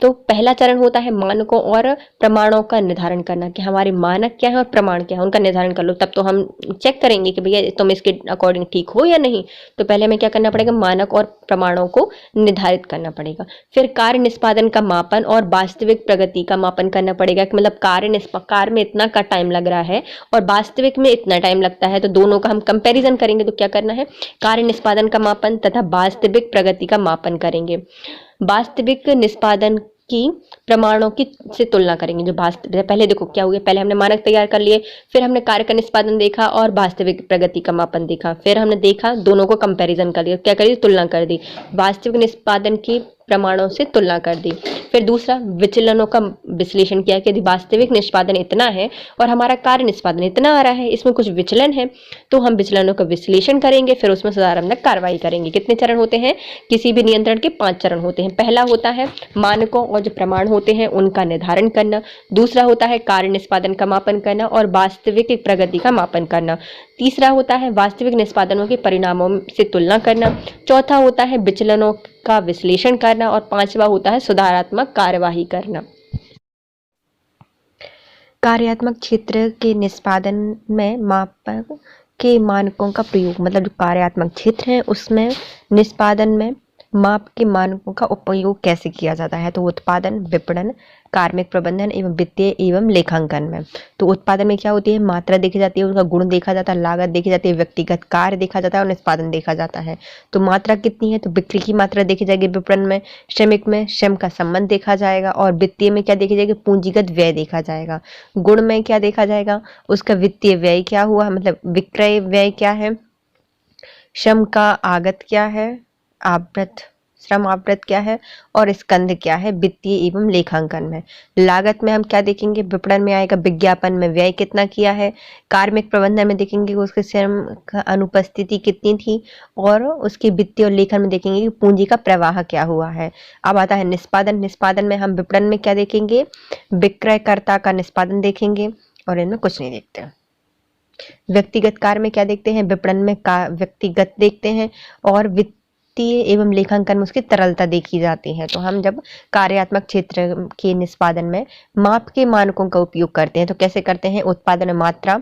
तो पहला चरण होता है मानकों और प्रमाणों का निर्धारण करना कि हमारे मानक क्या है और प्रमाण क्या है, उनका निर्धारण कर लो। तब तो हम चेक करेंगे कि भैया तुम इसके अकॉर्डिंग ठीक हो या नहीं। तो पहले हमें क्या करना पड़ेगा, मानक और प्रमाणों को निर्धारित करना पड़ेगा। फिर कार्य निष्पादन का मापन और वास्तविक प्रगति का मापन करना पड़ेगा कि मतलब कार्य में इतना का टाइम लग रहा है और वास्तविक में इतना टाइम लगता है। तो दोनों का हम कंपेरिजन करेंगे। तो क्या करना है, कार्य निष्पादन का मापन तथा वास्तविक प्रगति का मापन करेंगे। वास्तविक निष्पादन की प्रमाणों की से तुलना करेंगे। जो पहले देखो क्या हुआ, पहले हमने मानक तैयार कर लिए, फिर हमने कार्य का निष्पादन देखा और वास्तविक प्रगति का मापन देखा, फिर हमने देखा दोनों को कंपैरिजन कर दिया, क्या करी, तुलना कर दी, वास्तविक निष्पादन की प्रमाणों से तुलना कर दी। फिर दूसरा विचलनों का विश्लेषण किया कि यदि वास्तविक निष्पादन इतना है और हमारा कार्य निष्पादन इतना आ रहा है, इसमें कुछ विचलन है, तो हम विचलनों का विश्लेषण करेंगे, फिर उसमें सुधारात्मक कार्रवाई करेंगे। कितने चरण होते हैं, किसी भी नियंत्रण के 5 चरण होते हैं। पहला होता है मानकों और जो प्रमाण होते हैं उनका निर्धारण करना। दूसरा होता है कार्य निष्पादन का मापन करना और वास्तविक प्रगति का मापन करना। तीसरा होता है वास्तविक निष्पादनों के परिणामों से तुलना करना। चौथा होता है विचलनों का विश्लेषण करना और 5वां होता है सुधारात्मक कार्यवाही करना। कार्यात्मक क्षेत्र के निष्पादन में मापक के मानकों का प्रयोग, मतलब जो कार्यात्मक क्षेत्र है उसमें निष्पादन में माप के मानकों का उपयोग कैसे किया जाता है। तो उत्पादन, विपणन, कार्मिक प्रबंधन एवं वित्तीय एवं लेखांकन में। तो उत्पादन में क्या होती है, मात्रा देखी जाती है, उनका गुण देखा जाता है, लागत देखी जाती है, व्यक्तिगत कार्य देखा जाता है और निष्पादन देखा जाता है। तो मात्रा कितनी है, तो बिक्री की मात्रा देखी जाएगी, विपणन में श्रमिक में श्रम का संबंध देखा जाएगा और वित्तीय में क्या देखी जाएगी, पूंजीगत व्यय देखा जाएगा। गुण में क्या देखा जाएगा, उसका वित्तीय व्यय क्या हुआ, मतलब विक्रय व्यय क्या है, श्रम का आगत क्या है, श्रम आवृत क्या है और स्कंध क्या है वित्तीय एवं लेखांकन में। लागत में हम क्या देखेंगे, विपणन में आएगा विज्ञापन में व्यय कितना किया है, कार्मिक प्रबंधन में देखेंगे उसके श्रम का अनुपस्थिति कितनी थी और उसके वित्तीय और लेखन में देखेंगे कि पूंजी का प्रवाह क्या हुआ है। अब आता है निष्पादन। निष्पादन में हम विपणन में क्या देखेंगे, विक्रयकर्ता का निष्पादन देखेंगे और इनमें कुछ नहीं देखते। व्यक्तिगत कार्य में क्या देखते हैं, विपणन में व्यक्तिगत देखते हैं और वित्तीय एवं लेखांकन में उसकी तरलता देखी जाती है। तो हम जब कार्यात्मक क्षेत्र के निष्पादन में माप के मानकों का उपयोग करते हैं तो कैसे करते हैं, उत्पादन में मात्रा,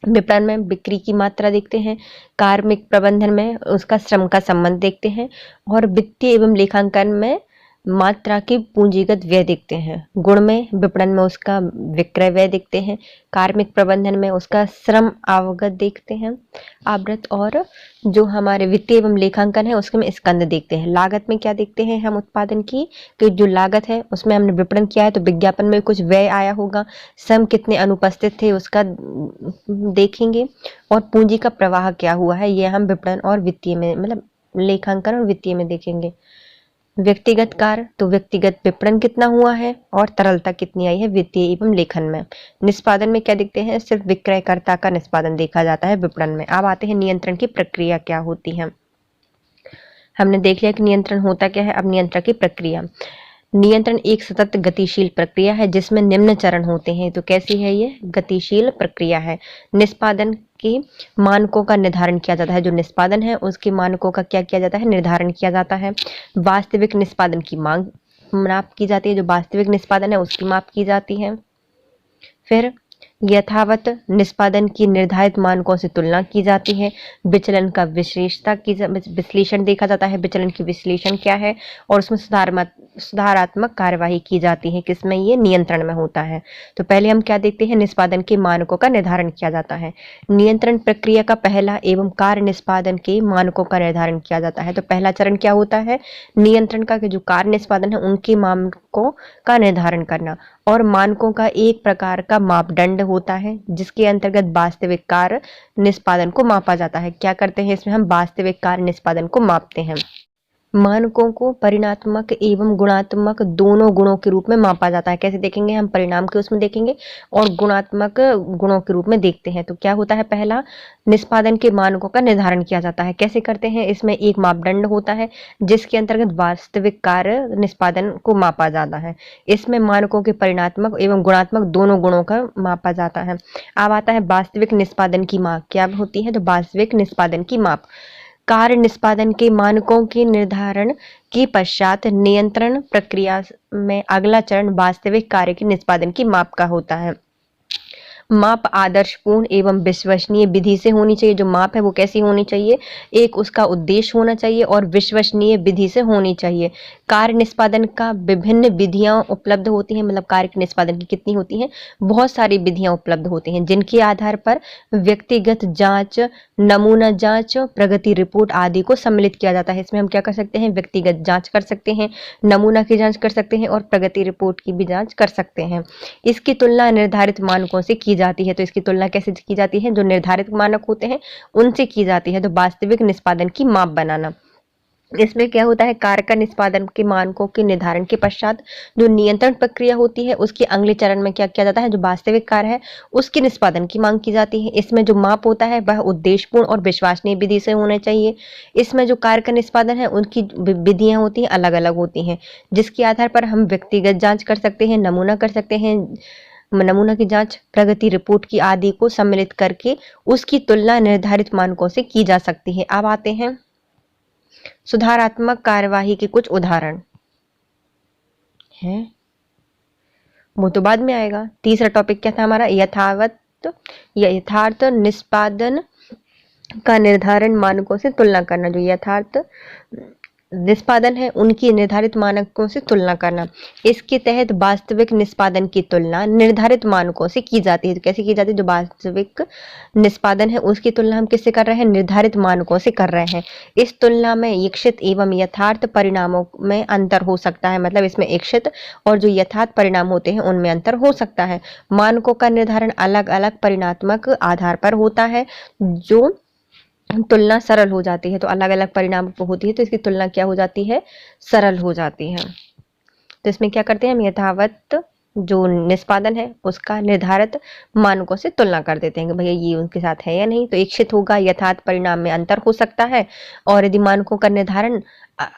विपणन में बिक्री की मात्रा देखते हैं, कार्मिक प्रबंधन में उसका श्रम का संबंध देखते हैं और वित्तीय एवं लेखांकन में मात्रा के पूंजीगत व्यय दिखते हैं, गुण में विपणन में उसका विक्रय व्यय दिखते हैं, कार्मिक प्रबंधन में उसका श्रम आवगत देखते हैं आवृत, और जो हमारे वित्तीय एवं लेखांकन है उसके में स्कंद देखते हैं। लागत में क्या देखते हैं हम उत्पादन की, कि जो लागत है उसमें हमने विपणन किया है तो विज्ञापन में कुछ व्यय आया होगा, श्रम कितने अनुपस्थित थे उसका देखेंगे, और पूंजी का प्रवाह क्या हुआ है ये हम विपणन और वित्तीय में मतलब लेखांकन और वित्तीय में देखेंगे। व्यक्तिगत कार्य तो व्यक्तिगत विपणन कितना हुआ है और तरलता कितनी आई है वित्तीय एवं लेखन में। निष्पादन में क्या देखते हैं, सिर्फ विक्रयकर्ता का निष्पादन देखा जाता है विपणन में। अब आते हैं नियंत्रण की प्रक्रिया क्या होती है। हमने देख लिया कि नियंत्रण होता क्या है, अब नियंत्रण की प्रक्रिया। नियंत्रण एक सतत गतिशील प्रक्रिया है जिसमें निम्न चरण होते हैं। तो कैसी है ये, गतिशील प्रक्रिया है। निष्पादन के मानकों का निर्धारण किया जाता है, जो निष्पादन है उसके मानकों का क्या किया जाता है, निर्धारण किया जाता है। वास्तविक निष्पादन की मांग माप की जाती है, जो वास्तविक निष्पादन है उसकी माप की जाती है। फिर यथावत निष्पादन की निर्धारित मानकों से तुलना की जाती है। विचलन का विश्लेषण देखा जाता है, विचलन की विश्लेषण क्या है, और उसमें सुधारात्मक कार्यवाही की जाती है। किसमें, ये नियंत्रण में होता है। तो पहले हम क्या देखते हैं, निष्पादन के मानकों का निर्धारण किया जाता है। नियंत्रण प्रक्रिया का पहला एवं कार्य निष्पादन के मानकों का निर्धारण किया जाता है। तो पहला चरण क्या होता है, नियंत्रण का, जो कार्य निष्पादन है उनके मानकों का निर्धारण करना, और मानकों का एक प्रकार का मापदंड होता है जिसके अंतर्गत वास्तविक कार्य निष्पादन को मापा जाता है। क्या करते हैं इसमें, हम वास्तविक कार्य निष्पादन को मापते हैं। मानकों को परिणात्मक एवं गुणात्मक दोनों गुणों के रूप में मापा जाता है। कैसे देखेंगे हम, परिणाम के उसमें देखेंगे और गुणात्मक गुणों के रूप में देखते हैं। तो क्या होता है, पहला निष्पादन के मानकों का निर्धारण किया जाता है। कैसे करते हैं, इसमें एक मापदंड होता है जिसके अंतर्गत वास्तविक कार्य निष्पादन को मापा जाता है। इसमें मानकों के परिणात्मक एवं गुणात्मक दोनों गुणों का मापा जाता है। अब आता है वास्तविक निष्पादन की माप क्या होती है। तो वास्तविक निष्पादन की माप, कार्य निष्पादन के मानकों के निर्धारण के पश्चात नियंत्रण प्रक्रिया में अगला चरण वास्तविक कार्य के निष्पादन की माप का होता है। माप आदर्शपूर्ण एवं विश्वसनीय विधि से होनी चाहिए। जो माप है वो कैसी होनी चाहिए, एक उसका उद्देश्य होना चाहिए और विश्वसनीय विधि से होनी चाहिए। कार्य निष्पादन का विभिन्न विधियां उपलब्ध होती हैं, मतलब कार्य के निष्पादन की कितनी होती हैं, बहुत सारी विधियां उपलब्ध होती हैं जिनके आधार पर व्यक्तिगत जांच, नमूना जांच, प्रगति रिपोर्ट आदि को सम्मिलित किया जाता है। इसमें हम क्या कर सकते हैं, व्यक्तिगत जांच कर सकते हैं, नमूना की जांच कर सकते हैं और प्रगति रिपोर्ट की भी जांच कर सकते हैं। इसकी तुलना निर्धारित मानकों से की जाती है। तो इसकी तुलना कैसे की जाती है, जो निर्धारित मानक होते हैं उनसे की जाती है। तो वास्तविक निष्पादन की माप बनाना, इसमें क्या होता है, कार्य का निष्पादन के मानकों के निर्धारण के पश्चात जो नियंत्रण प्रक्रिया होती है उसके अगले चरण में क्या किया जाता है, जो वास्तविक कार्य है उसके निष्पादन की मांग की जाती है। इसमें जो माप होता है वह उद्देश्यपूर्ण और विश्वसनीय विधि से होना चाहिए। इसमें जो कार्य का निष्पादन है उनकी विधियां होती हैं, अलग अलग होती हैं, जिसके आधार पर हम व्यक्तिगत जांच कर सकते हैं, नमूना कर सकते हैं, नमूना की जांच, प्रगति रिपोर्ट की आदि को सम्मिलित करके उसकी तुलना निर्धारित मानकों से की जा सकती है। अब आते हैं सुधारात्मक कार्यवाही के कुछ उदाहरण हैं, वो तो बाद में आएगा। तीसरा टॉपिक क्या था हमारा, यथार्थ निष्पादन का निर्धारण मानकों से तुलना करना। जो यथार्थ निष्पादन है उनकी निर्धारित मानकों से तुलना करना। इसके तहत वास्तविक निष्पादन की तुलना निर्धारित मानकों से की जाती है। तो कैसे की जाती है, जो वास्तविक निष्पादन है उसकी तुलना हम किससे कर रहे हैं, निर्धारित मानकों से कर रहे हैं। इस तुलना में इच्छित एवं यथार्थ परिणामों में अंतर हो सकता है, मतलब इसमें इच्छित और जो यथार्थ परिणाम होते हैं उनमें अंतर हो सकता है। मानकों का निर्धारण अलग अलग परिणात्मक आधार पर होता है, जो तुलना सरल हो जाती है। तो अलग अलग परिणाम होती है तो इसकी तुलना क्या हो जाती है, सरल हो जाती है। तो इसमें क्या करते हैं हम, यथावत जो निष्पादन है उसका निर्धारित मानकों से तुलना कर देते हैं कि भैया ये उनके साथ है या नहीं। तो इच्छित होगा, यथार्थ परिणाम में अंतर हो सकता है, और यदि मानकों का निर्धारण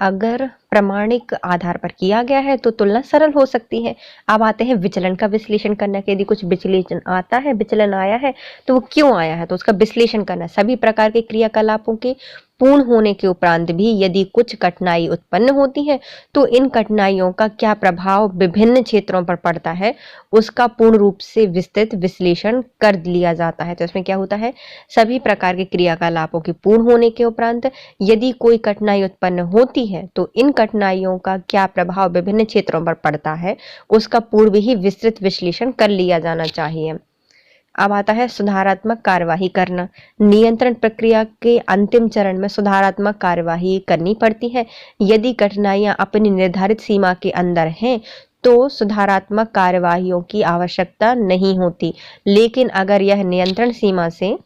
अगर प्रमाणिक आधार पर किया गया है तो तुलना सरल हो सकती है। अब आते हैं विचलन का विश्लेषण करना कि यदि कुछ विचलन आता है, विचलन आया है तो वो क्यों आया है, तो उसका विश्लेषण करना। सभी प्रकार के क्रियाकलापों के पूर्ण होने के उपरांत भी यदि कुछ कठिनाई उत्पन्न होती है तो इन कठिनाइयों का क्या प्रभाव विभिन्न क्षेत्रों पर पड़ता है उसका पूर्ण रूप से विस्तृत विश्लेषण कर लिया जाता है। तो इसमें क्या होता है, सभी प्रकार के क्रियाकलापों के पूर्ण होने के उपरांत यदि कोई कठिनाई उत्पन्न होती है तो इन कठिनाइयों का क्या प्रभाव विभिन्न क्षेत्रों पर पड़ता है उसका पूर्व ही विस्तृत विश्लेषण कर लिया जाना चाहिए। अब आता है सुधारात्मक कार्यवाही करना। नियंत्रण प्रक्रिया के अंतिम चरण में सुधारात्मक कार्यवाही करनी पड़ती है। यदि कठिनाइयां अपनी निर्धारित सीमा के अंदर हैं तो सुधारात्मक कार्यवाहियों की आवश्यकता नहीं होती, लेकिन अगर यह नियंत्रण सीमा से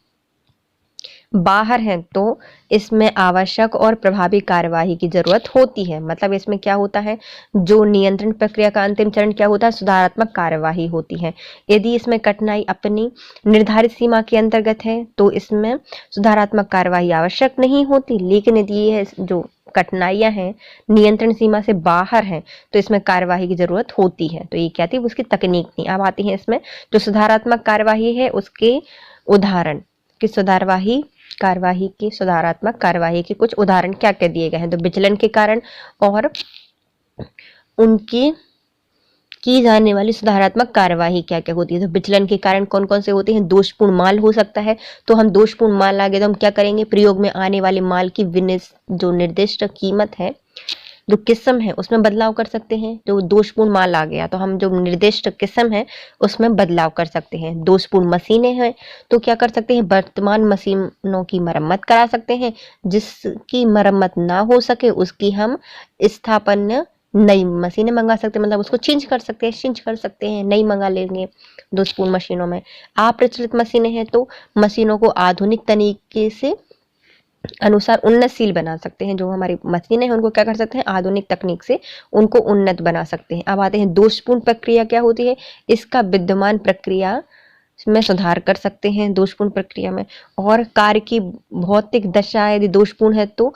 बाहर हैं तो इसमें आवश्यक और प्रभावी कार्यवाही की जरूरत होती है। मतलब इसमें क्या होता है, जो नियंत्रण प्रक्रिया का अंतिम चरण क्या होता है, सुधारात्मक कार्यवाही होती है। यदि इसमें कठिनाई अपनी निर्धारित सीमा के अंतर्गत है तो इसमें सुधारात्मक कार्यवाही आवश्यक नहीं होती, लेकिन यदि ये जो कठिनाइयां हैं नियंत्रण सीमा से बाहर हैं तो इसमें कार्यवाही की जरूरत होती है। तो ये क्या थी, उसकी तकनीक थी। अब आती है इसमें जो सुधारात्मक कार्यवाही है उसके उदाहरण कि सुधारात्मक कार्यवाही के कुछ उदाहरण क्या क्या दिए गए हैं। तो विचलन के कारण और उनकी की जाने वाली सुधारात्मक कार्यवाही क्या क्या होती है। तो विचलन के कारण कौन कौन से होते हैं, दोषपूर्ण माल हो सकता है, तो हम दोषपूर्ण माल आ गए तो हम क्या करेंगे, प्रयोग में आने वाले माल की जो निर्दिष्ट कीमत है, जो किस्म है उसमें बदलाव कर सकते हैं। जो दोषपूर्ण माल आ गया तो हम जो निर्दिष्ट किस्म है उसमें बदलाव कर सकते हैं। दोषपूर्ण मशीनें हैं तो क्या कर सकते हैं, वर्तमान मशीनों की मरम्मत करा सकते हैं, जिसकी मरम्मत ना हो सके उसकी हम स्थापना नई मशीनें मंगा सकते हैं, मतलब उसको चेंज कर सकते हैं, नई मंगा लेंगे। दोषपूर्ण मशीनों में अप्रचलित मशीनें हैं तो मशीनों को आधुनिक तरीके से अनुसार उन्नतशील बना सकते हैं। जो हमारी मशीनें हैं उनको क्या कर सकते हैं, आधुनिक तकनीक से उनको उन्नत बना सकते हैं। अब आते हैं दोषपूर्ण प्रक्रिया क्या होती है, इसका विद्यमान प्रक्रिया में सुधार कर सकते हैं दोषपूर्ण प्रक्रिया में। और कार्य की भौतिक दशा यदि दोषपूर्ण है तो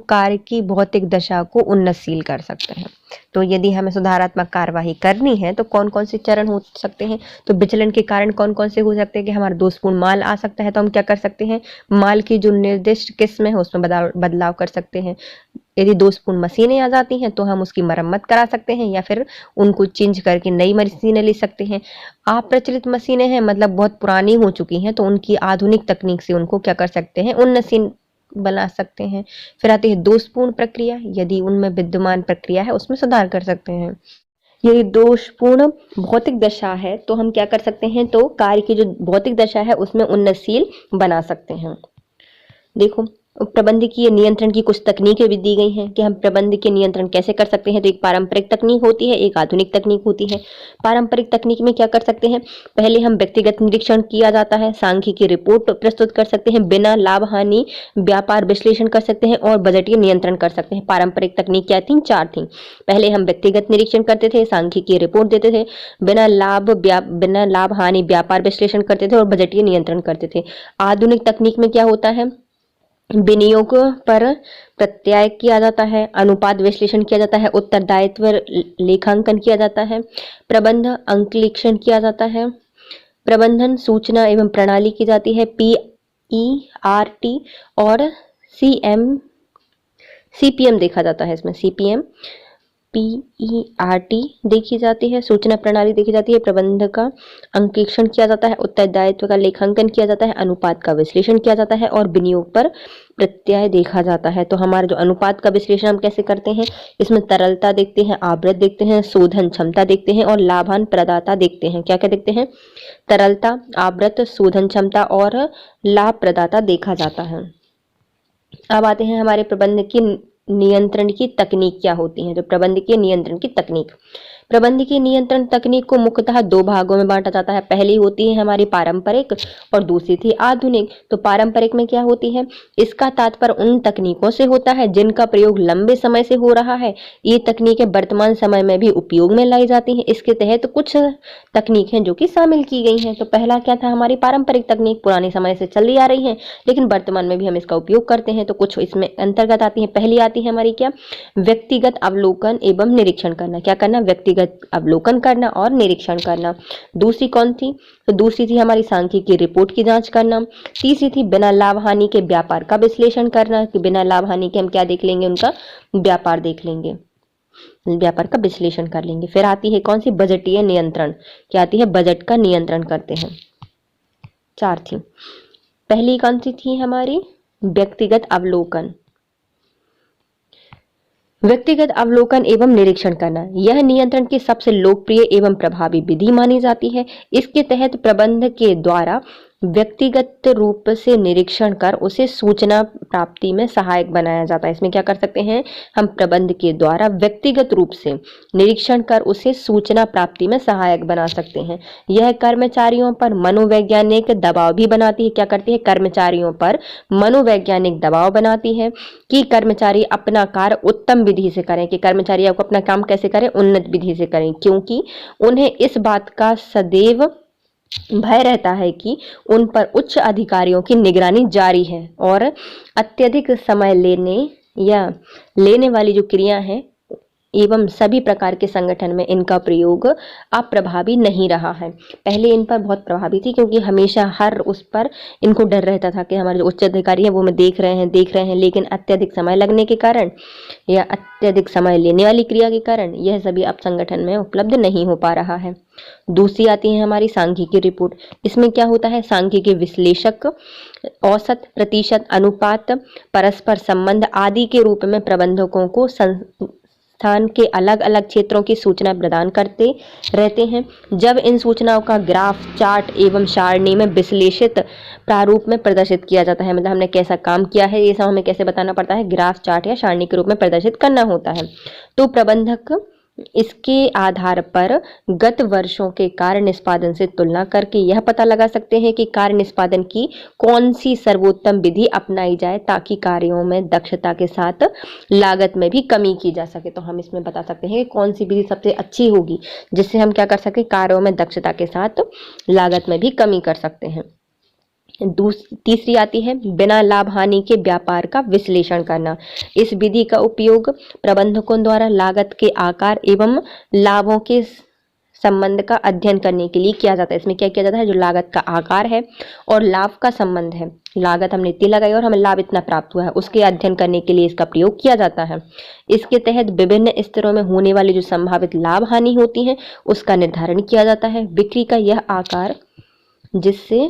कार्य की भौतिक दशा को उन्नतशील कर सकते हैं। तो यदि हमें सुधारात्मक कार्यवाही करनी है तो कौन कौन से चरण हो सकते हैं, तो विचलन के कारण कौन कौन से हो सकते हैं कि हमारा दोषपूर्ण माल आ सकता है तो हम क्या कर सकते हैं, माल की जो निर्दिष्ट किस्म है उसमें बदलाव कर सकते हैं। यदि दोषपूर्ण मशीनें आ जाती हैं तो हम उसकी मरम्मत करा सकते हैं या फिर उनको चेंज करके नई मशीनें ले सकते हैं। अप्रचलित मशीनें हैं मतलब बहुत पुरानी हो चुकी हैं तो उनकी आधुनिक तकनीक से उनको क्या कर सकते हैं, उन्नतशील बना सकते हैं। फिर आती है दोषपूर्ण प्रक्रिया, यदि उनमें विद्यमान प्रक्रिया है उसमें सुधार कर सकते हैं। यदि दोषपूर्ण भौतिक दशा है तो हम क्या कर सकते हैं, तो कार्य की जो भौतिक दशा है उसमें उन्नतशील बना सकते हैं। देखो प्रबंधकीय नियंत्रण की कुछ तकनीकें भी दी गई हैं कि हम प्रबंधकीय नियंत्रण कैसे कर सकते हैं। तो एक पारंपरिक तकनीक होती है, एक आधुनिक तकनीक होती है। पारंपरिक तकनीक में क्या कर सकते हैं, पहले हम व्यक्तिगत निरीक्षण किया जाता है, सांख्यिकी रिपोर्ट प्रस्तुत कर सकते हैं, बिना लाभ हानि व्यापार विश्लेषण कर सकते हैं और बजटीय नियंत्रण कर सकते हैं। पारंपरिक तकनीक क्या थी, चार थी। पहले हम व्यक्तिगत निरीक्षण करते थे, सांख्यिकी रिपोर्ट देते थे, बिना लाभ हानि व्यापार विश्लेषण करते थे और बजटीय नियंत्रण करते थे। आधुनिक तकनीक में क्या होता है, विनियोग पर प्रत्यय किया जाता है, अनुपात विश्लेषण किया जाता है, उत्तरदायित्व लेखांकन किया जाता है, प्रबंध अंकलेखन किया जाता है, प्रबंधन सूचना एवं प्रणाली की जाती है, PERT और CPM देखा जाता है। इसमें CPM PERT देखी जाती है, सूचना प्रणाली देखी जाती है, प्रबंध का अंकेक्षण किया जाता है, उत्तरदायित्व का लेखांकन किया जाता है, अनुपात का विश्लेषण किया जाता है और विनियोग पर प्रत्यय देखा जाता है। तो हमारे जो अनुपात का विश्लेषण हम कैसे करते हैं, इसमें तरलता देखते हैं, आवृत्ति देखते हैं, शोधन क्षमता देखते हैं और लाभान प्रदाता देखते हैं। क्या क्या देखते हैं, तरलता, आवृत्ति, शोधन क्षमता और लाभ प्रदाता देखा जाता है। अब आते हैं हमारे प्रबंध की नियंत्रण की तकनीक क्या होती है। जो प्रबंधकीय नियंत्रण की तकनीक, प्रबंधकीय नियंत्रण तकनीक को मुख्यतः दो भागों में बांटा जाता है। पहली होती है हमारी पारंपरिक और दूसरी थी आधुनिक। तो पारंपरिक में क्या होती है, इसका तात्पर्य उन तकनीकों से होता है जिनका प्रयोग लंबे समय से हो रहा है। ये तकनीकें वर्तमान समय में भी उपयोग में लाई जाती हैं। इसके तहत कुछ तकनीकें जो कि शामिल की गई हैं। तो पहला क्या था, हमारी पारंपरिक तकनीक पुराने समय से चली आ रही है लेकिन वर्तमान में भी हम इसका उपयोग करते हैं। तो कुछ इसमें अंतर्गत आती है। पहली आती है हमारी क्या, व्यक्तिगत अवलोकन एवं निरीक्षण करना। क्या करना, व्यक्तिगत अवलोकन करना और निरीक्षण करना। दूसरी कौन थी, तो दूसरी थी हमारी सांख्यिकी रिपोर्ट की जांच करना। तीसरी थी बिना लाभ हानि के व्यापार का विश्लेषण करना, कि बिना लाभ हानि के हम क्या देख लेंगे, उनका व्यापार देख लेंगे, व्यापार का विश्लेषण कर लेंगे। फिर आती है कौन सी, बजटीय नियंत्रण। क्या आती है, बजट का नियंत्रण करते हैं। चार थी। पहली कौन सी थी हमारी, व्यक्तिगत अवलोकन। व्यक्तिगत अवलोकन एवं निरीक्षण करना, यह नियंत्रण की सबसे लोकप्रिय एवं प्रभावी विधि मानी जाती है। इसके तहत प्रबंधक के द्वारा व्यक्तिगत रूप से निरीक्षण कर उसे सूचना प्राप्ति में सहायक बनाया जाता है। इसमें क्या कर सकते हैं हम, प्रबंध के द्वारा व्यक्तिगत रूप से निरीक्षण कर उसे सूचना प्राप्ति में सहायक बना सकते हैं। यह कर्मचारियों पर मनोवैज्ञानिक दबाव भी बनाती है। क्या करती है, कर्मचारियों पर मनोवैज्ञानिक दबाव बनाती है कि कर्मचारी अपना कार्य उत्तम विधि से करें, कि कर्मचारी आपको अपना काम कैसे करें, उन्नत विधि से करें, क्योंकि उन्हें इस बात का सदैव भय रहता है कि उन पर उच्च अधिकारियों की निगरानी जारी है और अत्यधिक समय लेने वाली जो क्रिया है एवं सभी प्रकार के संगठन में इनका प्रयोग अप्रभावी नहीं रहा है। पहले इन पर बहुत प्रभावी थी, क्योंकि हमेशा हर उस पर इनको डर रहता था कि हमारे जो उच्च अधिकारी हैं वो हमें देख रहे हैं, लेकिन अत्यधिक समय लगने के कारण या अत्यधिक समय लेने वाली क्रिया के कारण यह सभी अब संगठन में उपलब्ध नहीं हो पा रहा है। दूसरी आती है हमारी सांख्यिकी रिपोर्ट। इसमें क्या होता है, सांख्यिकी विश्लेषक औसत, प्रतिशत, अनुपात, परस्पर संबंध आदि के रूप में प्रबंधकों को संस्थान के अलग अलग क्षेत्रों की सूचना प्रदान करते रहते हैं। जब इन सूचनाओं का ग्राफ, चार्ट एवं सारणी में विश्लेषित प्रारूप में प्रदर्शित किया जाता है, मतलब हमने कैसा काम किया है ये सब हमें कैसे बताना पड़ता है, ग्राफ, चार्ट या सारणी के रूप में प्रदर्शित करना होता है। तो प्रबंधक इसके आधार पर गत वर्षों के कार्य निष्पादन से तुलना करके यह पता लगा सकते हैं कि कार्य निष्पादन की कौन सी सर्वोत्तम विधि अपनाई जाए ताकि कार्यों में दक्षता के साथ लागत में भी कमी की जा सके। तो हम इसमें बता सकते हैं कि कौन सी विधि सबसे अच्छी होगी जिससे हम क्या कर सके, कार्यों में दक्षता के साथ लागत में भी कमी कर सकते हैं। तीसरी आती है बिना लाभ हानि के व्यापार का विश्लेषण करना। इस विधि का उपयोग प्रबंधकों द्वारा लागत के आकार एवं लाभों के संबंध का अध्ययन करने के लिए किया जाता है। इसमें क्या किया जाता है, जो लागत का आकार है और लाभ का संबंध है, लागत हमने इतनी लगाई और हमें लाभ इतना प्राप्त हुआ है, उसके अध्ययन करने के लिए इसका प्रयोग किया जाता है। इसके तहत विभिन्न स्तरों में होने वाली जो संभावित लाभ हानि होती है उसका निर्धारण किया जाता है। बिक्री का यह आकार जिससे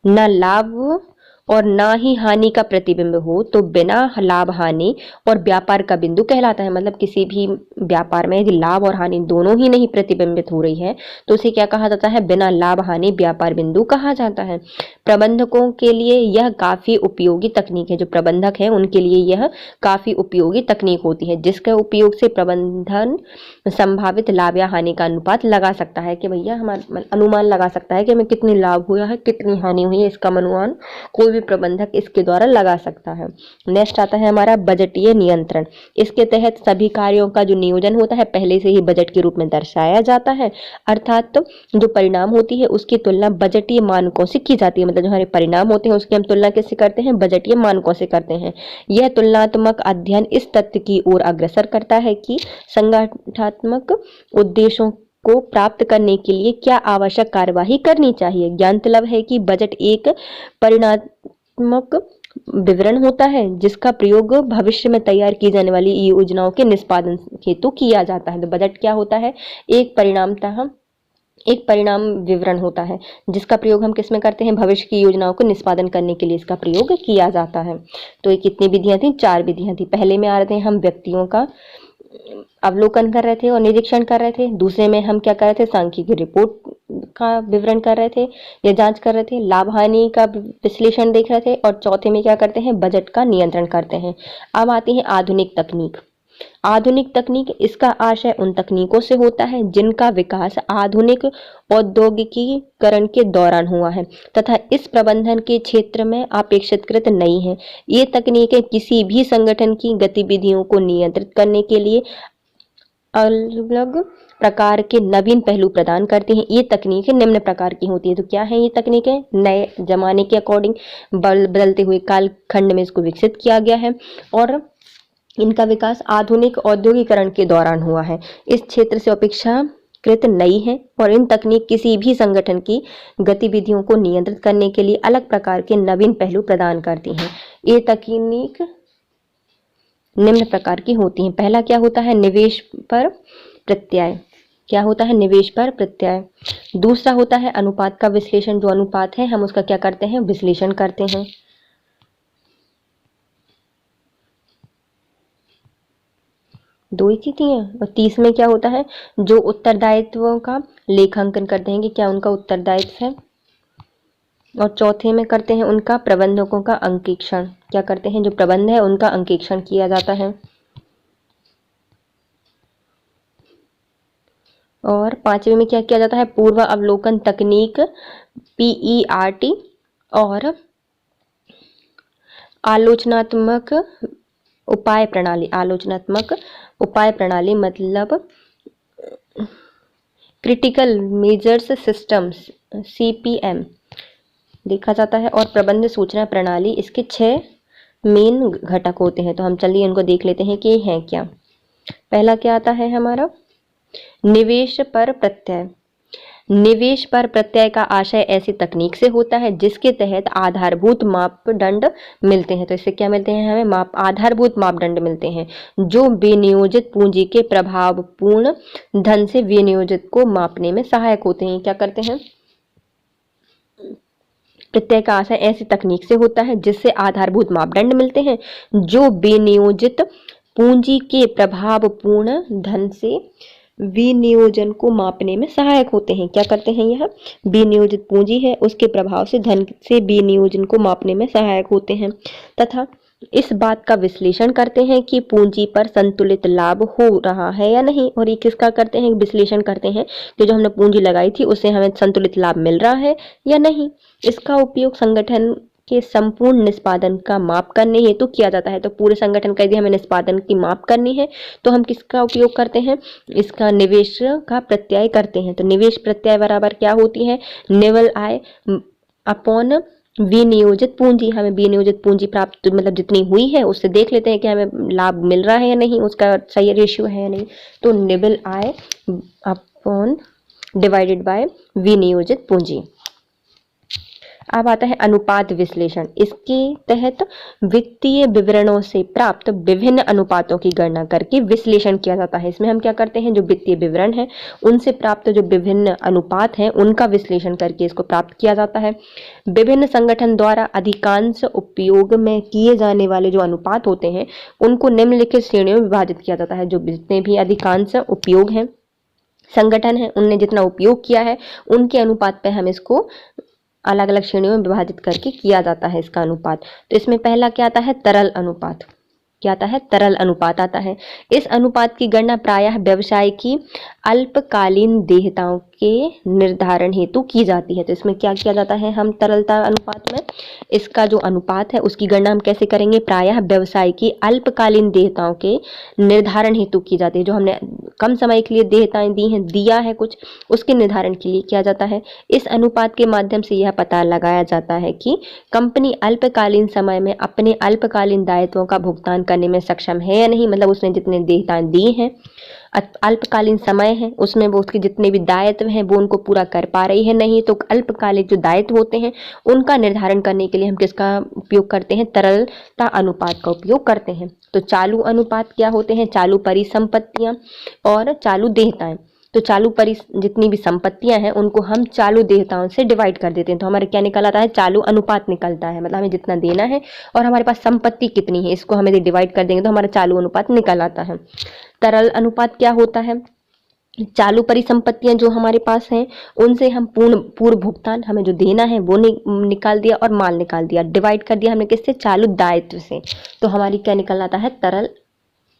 न लाभ और ना ही हानि का प्रतिबिंब हो तो बिना लाभ हानि और व्यापार का बिंदु कहलाता है। मतलब किसी भी व्यापार में यदि लाभ और हानि दोनों ही नहीं प्रतिबिंबित हो रही है तो उसे क्या कहा जाता है, बिना लाभ हानि व्यापार बिंदु कहा जाता है। प्रबंधकों के लिए यह काफी उपयोगी तकनीक है, जो प्रबंधक है उनके लिए यह काफी उपयोगी तकनीक होती है, जिसके उपयोग से प्रबंधन संभावित लाभ या हानि का अनुपात लगा सकता है कि भैया हमारा अनुमान लगा सकता है कि हमें कितनी लाभ हुआ है, कितनी हानि हुई है, इसका अनुमान कोई भी प्रबंधक इसके द्वारा लगा सकता है। नेक्स्ट आता है हमारा बजटीय नियंत्रण। इसके तहत सभी कार्यों का जो नियोजन होता है पहले से ही बजट के रूप में दर्शाया जाता है, अर्थात जो परिणाम होती है उसकी तुलना बजटीय मानकों से की जाती है। मतलब जो हमारे परिणाम होते हैं उसकी हम तुलना कैसे करते हैं, बजटीय मानकों से करते हैं। यह तुलनात्मक अध्ययन इस तथ्य की ओर अग्रसर करता है कि संगठनात्मक उद्देश्यों को प्राप्त करने के लिए क्या आवश्यक कार्यवाही करनी चाहिए। ज्ञानतलब है कि बजट एक परिणात्मक विवरण होता है जिसका प्रयोग भविष्य में तैयार की जाने वाली योजनाओं के निष्पादन हेतु किया जाता है। तो बजट क्या होता है, एक परिणाम विवरण होता है जिसका प्रयोग हम किस में करते हैं, भविष्य की योजनाओं को निष्पादन करने के लिए इसका प्रयोग किया जाता है। तो ये कितनी विधियां थी, 4 विधियां थी। पहले में आ रहे थे हम व्यक्तियों का अवलोकन कर रहे थे और निरीक्षण कर रहे थे। दूसरे में हम क्या कर रहे थे, सांख्यिकी रिपोर्ट का विवरण कर रहे थे या जांच कर रहे थे, लाभ हानि का विश्लेषण देख रहे थे और चौथे में क्या करते हैं, बजट का नियंत्रण करते हैं। अब आती है आधुनिक तकनीक। आधुनिक तकनीक, इसका आशय उन तकनीकों से होता है जिनका विकास आधुनिक औद्योगिकीकरण के दौरान हुआ है तथा इस प्रबंधन के क्षेत्र में अपेक्षाकृत नई है। ये तकनीकें किसी भी संगठन की गतिविधियों को नियंत्रित करने के लिए अलग प्रकार के नवीन पहलू प्रदान करती हैं। ये तकनीकें निम्न प्रकार की होती है। तो क्या है ये तकनीकें, नए जमाने के अकॉर्डिंग बदलते हुए कालखंड में इसको विकसित किया गया है और इनका विकास आधुनिक औद्योगिकरण के दौरान हुआ है। इस क्षेत्र से अपेक्षाकृत नई है और इन तकनीक किसी भी संगठन की गतिविधियों को नियंत्रित करने के लिए अलग प्रकार के नवीन पहलू प्रदान करती हैं। ये तकनीक निम्न प्रकार की होती हैं। पहला क्या होता है, निवेश पर प्रत्यय। क्या होता है, निवेश पर प्रत्यय। दूसरा होता है अनुपात का विश्लेषण। जो अनुपात है हम उसका क्या करते हैं, विश्लेषण करते हैं। दो ही चीजें हैं। और 30 में क्या होता है, जो उत्तरदायित्वों का लेखांकन करते हैं कि क्या उनका उत्तरदायित्व है। और चौथे में करते हैं उनका प्रबंधकों का अंकेक्षण, क्या करते हैं, जो प्रबंध है उनका अंकेक्षण किया जाता है। और पांचवे में क्या किया जाता है, पूर्व अवलोकन तकनीक PERT और आलोचनात्मक उपाय प्रणाली। आलोचनात्मक उपाय प्रणाली मतलब क्रिटिकल मेजर्स सिस्टम्स CPM देखा जाता है। और प्रबंध सूचना प्रणाली, इसके 6 मेन घटक होते हैं। तो हम चलिए इनको देख लेते हैं कि हैं क्या। पहला क्या आता है हमारा, निवेश पर प्रत्यय। निवेश पर प्रत्यय का आशय ऐसी तकनीक से होता है जिसके तहत आधारभूत मापदंड मिलते हैं। तो इससे क्या मिलते हैं हमें, आधारभूत मापदंड मिलते हैं जो विनियोजित पूंजी के प्रभावपूर्ण धन से विनियोजित को मापने में सहायक होते हैं। क्या करते हैं, प्रत्यय का आशय ऐसी तकनीक से होता है जिससे आधारभूत मापदंड मिलते हैं जो विनियोजित पूंजी के प्रभावपूर्ण धन से विनियोजन को मापने में सहायक होते हैं। क्या करते हैं, यह विनियोजित पूंजी है उसके प्रभाव से धन से विनियोजन को मापने में सहायक होते हैं तथा इस बात का विश्लेषण करते हैं कि पूंजी पर संतुलित लाभ हो रहा है या नहीं। और ये किसका करते हैं, विश्लेषण करते हैं कि जो हमने पूंजी लगाई थी उससे हमें संतुलित लाभ मिल रहा है या नहीं। इसका उपयोग संगठन के संपूर्ण निष्पादन का माप करने हेतु किया जाता है। तो पूरे संगठन का यदि हमें निष्पादन की माप करनी है तो हम किसका उपयोग करते हैं, इसका निवेश का प्रत्यय करते हैं। तो निवेश प्रत्यय बराबर क्या होती है, निवल आय अपॉन विनियोजित पूंजी। हमें विनियोजित पूंजी प्राप्त मतलब जितनी हुई है उससे देख लेते हैं कि हमें लाभ मिल रहा है या नहीं, उसका सही रेशियो है या नहीं। तो निवल आय अपॉन डिवाइडेड बाय विनियोजित पूंजी। अब आता है अनुपात विश्लेषण। इसके तहत वित्तीय विवरणों से प्राप्त विभिन्न अनुपातों की गणना करके विश्लेषण किया जाता है। इसमें हम क्या करते हैं, जो वित्तीय विवरण है उनसे प्राप्त जो विभिन्न अनुपात हैं उनका विश्लेषण करके इसको प्राप्त किया जाता है। विभिन्न संगठन द्वारा अधिकांश उपयोग में किए जाने वाले जो अनुपात होते हैं उनको निम्नलिखित श्रेणियों में विभाजित किया जाता है। जो जितने भी अधिकांश उपयोग हैं, संगठन है उनने जितना उपयोग किया है उनके अनुपात पे हम इसको अलग अलग श्रेणियों में विभाजित करके किया जाता है इसका अनुपात। तो इसमें पहला क्या आता है, तरल अनुपात। क्या आता है, तरल अनुपात आता है। इस अनुपात की गणना प्रायः व्यवसाय की अल्पकालीन देयताओं के निर्धारण हेतु की जाती है। तो इसमें क्या किया जाता है, हम तरलता अनुपात में इसका जो अनुपात है उसकी गणना हम कैसे करेंगे, प्रायः व्यवसाय की अल्पकालीन देयताओं के निर्धारण हेतु की जाती है। जो हमने कम समय के लिए देयताएं दी हैं, दिया है कुछ, उसके निर्धारण के लिए किया जाता है। इस अनुपात के माध्यम से यह पता लगाया जाता है कि कंपनी अल्पकालीन समय में अपने अल्पकालीन दायित्वों का भुगतान करने में सक्षम है या नहीं। मतलब उसने जितने देयताएं दी हैं अल्पकालीन समय है उसमें वो उसके जितने भी दायित्व हैं वो उनको पूरा कर पा रही है नहीं। तो अल्पकालिक जो दायित्व होते हैं उनका निर्धारण करने के लिए हम किसका उपयोग करते हैं, तरलता अनुपात का उपयोग करते हैं। तो चालू अनुपात क्या होते हैं, चालू परिसंपत्तियां और चालू देयताएं। तो चालू जितनी भी संपत्तियां हैं उनको हम चालू देयताओं से डिवाइड कर देते हैं। तो हमारे क्या निकल आता है, चालू अनुपात निकलता है। मतलब हमें जितना देना है और हमारे पास संपत्ति कितनी है इसको हमें डिवाइड कर देंगे तो हमारा चालू अनुपात निकल आता है। तरल अनुपात क्या होता है, चालू परिसंपत्तियां जो हमारे पास हैं उनसे हम पूर्व भुगतान हमें जो देना है वो निकाल दिया और माल निकाल दिया, डिवाइड कर दिया हमने किससे, चालू दायित्व से। तो हमारी क्या निकल आता है, तरल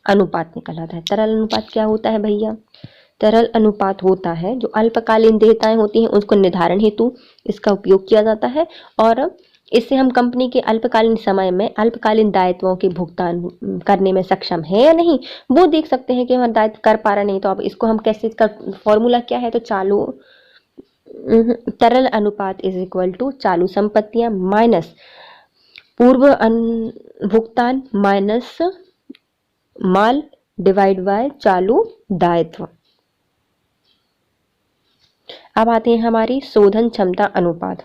अनुपात निकल आता है। तरल अनुपात क्या होता है भैया, तरल अनुपात होता है जो अल्पकालीन देयताएं होती हैं उसको निर्धारण हेतु इसका उपयोग किया जाता है और इससे हम कंपनी के अल्पकालीन समय में अल्पकालीन दायित्वों के भुगतान करने में सक्षम है या नहीं वो देख सकते हैं कि हमारा दायित्व कर पा रहा नहीं। तो अब इसको हम कैसे, इसका फॉर्मूला क्या है, तो चालू तरल अनुपात इज इक्वल टू चालू संपत्तियां माइनस पूर्व भुगतान माइनस माल डिवाइड बाय चालू दायित्व। अब आते हैं हमारी शोधन क्षमता अनुपात।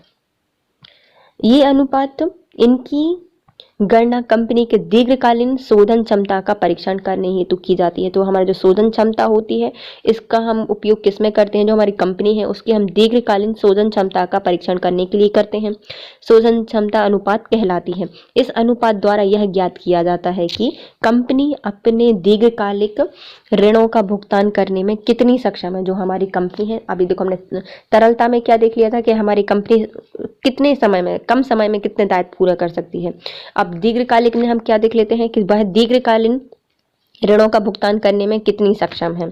ये अनुपात इनकी गणना कंपनी के दीर्घकालीन शोधन क्षमता का परीक्षण करने हेतु की जाती है। तो हमारा जो शोधन क्षमता होती है इसका हम उपयोग किस में करते हैं, जो हमारी कंपनी है उसकी हम दीर्घकालीन शोधन क्षमता का परीक्षण करने के लिए करते हैं। शोधन क्षमता अनुपात कहलाती है। इस अनुपात द्वारा यह ज्ञात किया जाता है कि कंपनी अपने दीर्घकालिक ऋणों का भुगतान करने में कितनी सक्षम है। जो हमारी कंपनी है, अभी देखो हमने तरलता में क्या देख लिया था कि हमारी कंपनी कितने समय में, कम समय में कितने दायित्व पूरा कर सकती है। अब दीर्घकालिक में हम क्या देख लेते हैं कि वह दीर्घकालीन ऋणों का भुगतान करने में कितनी सक्षम है।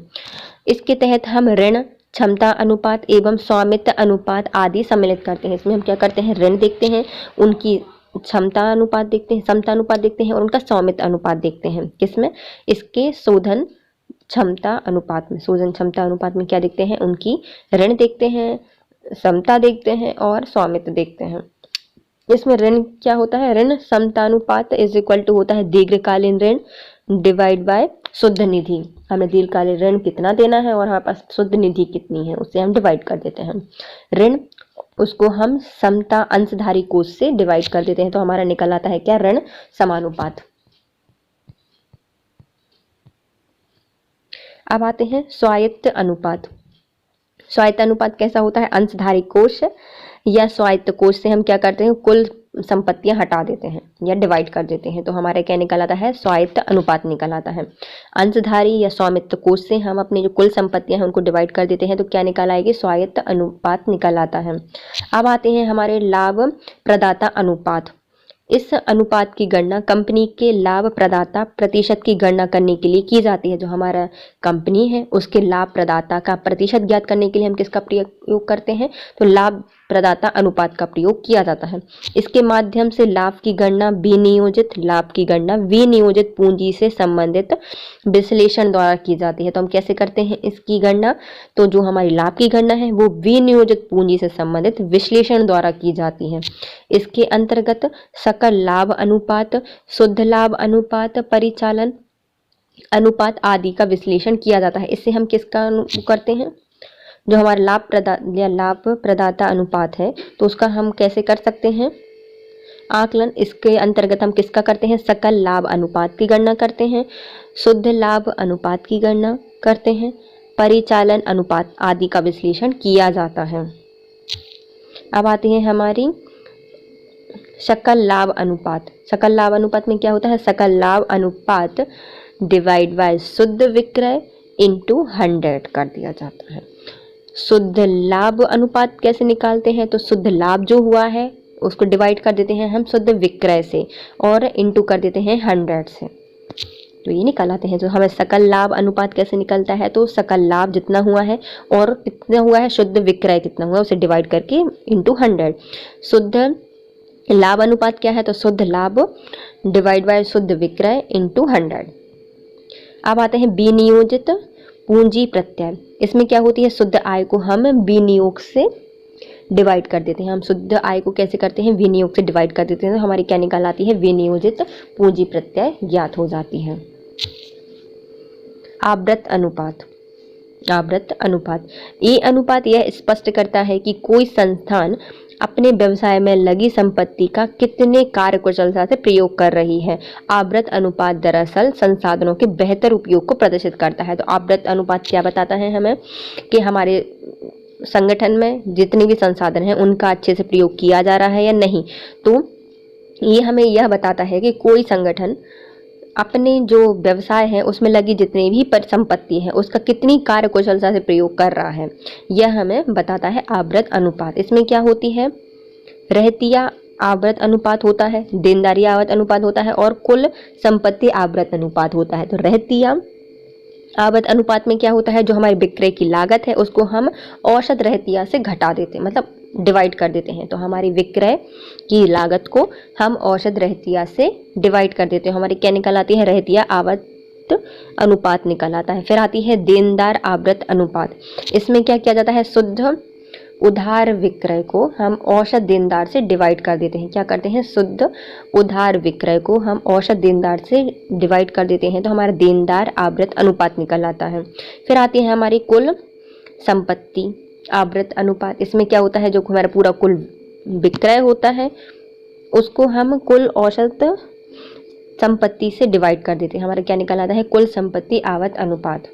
इसके तहत हम ऋण क्षमता अनुपात एवं स्वामित्व अनुपात आदि सम्मिलित करते हैं। इसमें हम क्या करते हैं, ऋण देखते हैं, उनकी क्षमता अनुपात देखते हैं, समता अनुपात देखते हैं और उनका स्वामित्व अनुपात देखते हैं। किसमें, इसके शोधन क्षमता अनुपात में। शोधन क्षमता अनुपात में क्या देखते हैं, उनकी ऋण देखते हैं, समता देखते हैं और स्वामित्व देखते हैं। इसमें ऋण क्या होता है, ऋण समतानुपात इज इक्वल टू होता है दीर्घकालीन ऋण डिवाइड बाय शुद्ध निधि। हमें दीर्घकालीन ऋण कितना देना है और हमारे पास शुद्ध निधि कितनी है, उससे हम डिवाइड कर देते हैं। ऋण उसको हम समता अंशधारी कोष से डिवाइड कर देते हैं, तो हमारा निकल आता है क्या, ऋण समानुपात। अब आते हैं स्वायत्त अनुपात। स्वायत्त अनुपात कैसा होता है, अंशधारी कोष या स्वायत्त कोष से हम क्या करते हैं, कुल संपत्तियां हटा देते हैं या डिवाइड कर देते हैं, तो हमारे क्या निकल आता है, स्वायत्त अनुपात निकल आता है। अंशधारी या स्वामित्व कोष से हम अपनी जो कुल संपत्तियां हैं उनको डिवाइड कर देते हैं, तो क्या निकल आएगी, स्वायत्त अनुपात निकल आता है। अब आते हैं हमारे लाभ प्रदाता अनुपात। इस अनुपात की गणना कंपनी के लाभ प्रदाता प्रतिशत की गणना करने के लिए की जाती है। जो हमारा कंपनी है उसके लाभ प्रदाता का प्रतिशत ज्ञात करने के लिए हम किसका प्रयोग करते हैं, तो लाभ प्रदाता अनुपात का प्रयोग किया जाता है। इसके माध्यम से लाभ की गणना विनियोजित पूंजी से संबंधित विश्लेषण द्वारा की जाती है। तो हम कैसे करते हैं इसकी गणना, तो जो हमारी लाभ की गणना है वो विनियोजित पूंजी से संबंधित विश्लेषण द्वारा की जाती है। इसके अंतर्गत सकल लाभ अनुपात, शुद्ध लाभ अनुपात, परिचालन अनुपात आदि का विश्लेषण किया जाता है। इससे हम किसका करते हैं, जो हमारा लाभ प्रदाता अनुपात है तो उसका हम कैसे कर सकते हैं आकलन। इसके अंतर्गत हम किसका करते हैं, सकल लाभ अनुपात की गणना करते हैं, शुद्ध लाभ अनुपात की गणना करते हैं, परिचालन अनुपात आदि का विश्लेषण किया जाता है। अब आती है हमारी सकल लाभ अनुपात। सकल लाभ अनुपात में क्या होता है, सकल लाभ अनुपात डिवाइड बाय शुद्ध विक्रय इंटू 100 कर दिया जाता है। शुद्ध लाभ अनुपात कैसे निकालते हैं, तो शुद्ध लाभ जो हुआ है उसको डिवाइड कर देते हैं हम शुद्ध विक्रय से और इंटू कर देते हैं 100 से, तो ये निकल आते हैं। जो हमें सकल लाभ अनुपात कैसे निकलता है, तो सकल लाभ जितना हुआ है और कितना हुआ है, शुद्ध विक्रय कितना हुआ है उसे डिवाइड करके इंटू 100। शुद्ध लाभ अनुपात क्या है, तो शुद्ध लाभ डिवाइड बाय शुद्ध विक्रय इंटू 100। अब आते हैं विनियोजित पूंजी प्रत्यय। इसमें क्या होती है, शुद्ध आय को हम विनियोग से डिवाइड कर देते हैं। हम शुद्ध आय को कैसे करते हैं, विनियोग से डिवाइड कर देते हैं, तो हमारी क्या निकाल आती है, विनियोजित पूंजी प्रत्यय ज्ञात हो जाती है। आवृत्त अनुपात। आवृत्त अनुपात, ये अनुपात यह स्पष्ट करता है कि कोई संस्थान अपने व्यवसाय में लगी संपत्ति का कितने कार्यकुशलता से प्रयोग कर रही है। आवृत्त अनुपात दरअसल संसाधनों के बेहतर उपयोग को प्रदर्शित करता है। तो आवृत्त अनुपात क्या बताता है हमें, कि हमारे संगठन में जितने भी संसाधन हैं उनका अच्छे से प्रयोग किया जा रहा है या नहीं। तो ये हमें यह बताता है कि कोई संगठन अपने जो व्यवसाय है उसमें लगी जितनी भी संपत्ति है उसका कितनी कार्यकुशलता से प्रयोग कर रहा है, यह हमें बताता है आवृत्त अनुपात। इसमें क्या होती है, रहतिया आवृत्त अनुपात होता है, देनदारी आवृत्त अनुपात होता है और कुल संपत्ति आवृत्त अनुपात होता है। तो रहतिया आवृत्त अनुपात में क्या होता है, जो हमारी विक्रय की लागत है उसको हम औसत रहतिया से घटा देते हैं, मतलब डिवाइड कर देते हैं। तो हमारी विक्रय की लागत को हम औसत रहतिया से डिवाइड कर देते हैं, हमारी क्या निकल आती है, रहतिया आवृत्त अनुपात निकल आता है। फिर आती है देनदार आवृत्त अनुपात। इसमें क्या किया जाता है, शुद्ध उधार विक्रय को हम औसत देनदार से डिवाइड कर देते हैं। क्या करते हैं, शुद्ध उधार विक्रय को हम औसत देनदार से डिवाइड कर देते हैं, तो हमारा देनदार आवृत्त अनुपात निकल आता है। फिर आती है हमारी कुल संपत्ति आवृत्त अनुपात। इसमें क्या होता है, जो हमारा पूरा कुल विक्रय होता है उसको हम कुल औसत संपत्ति से डिवाइड कर देते हैं। हमारा क्या निकल आता है? कुल संपत्ति आवर्त अनुपात।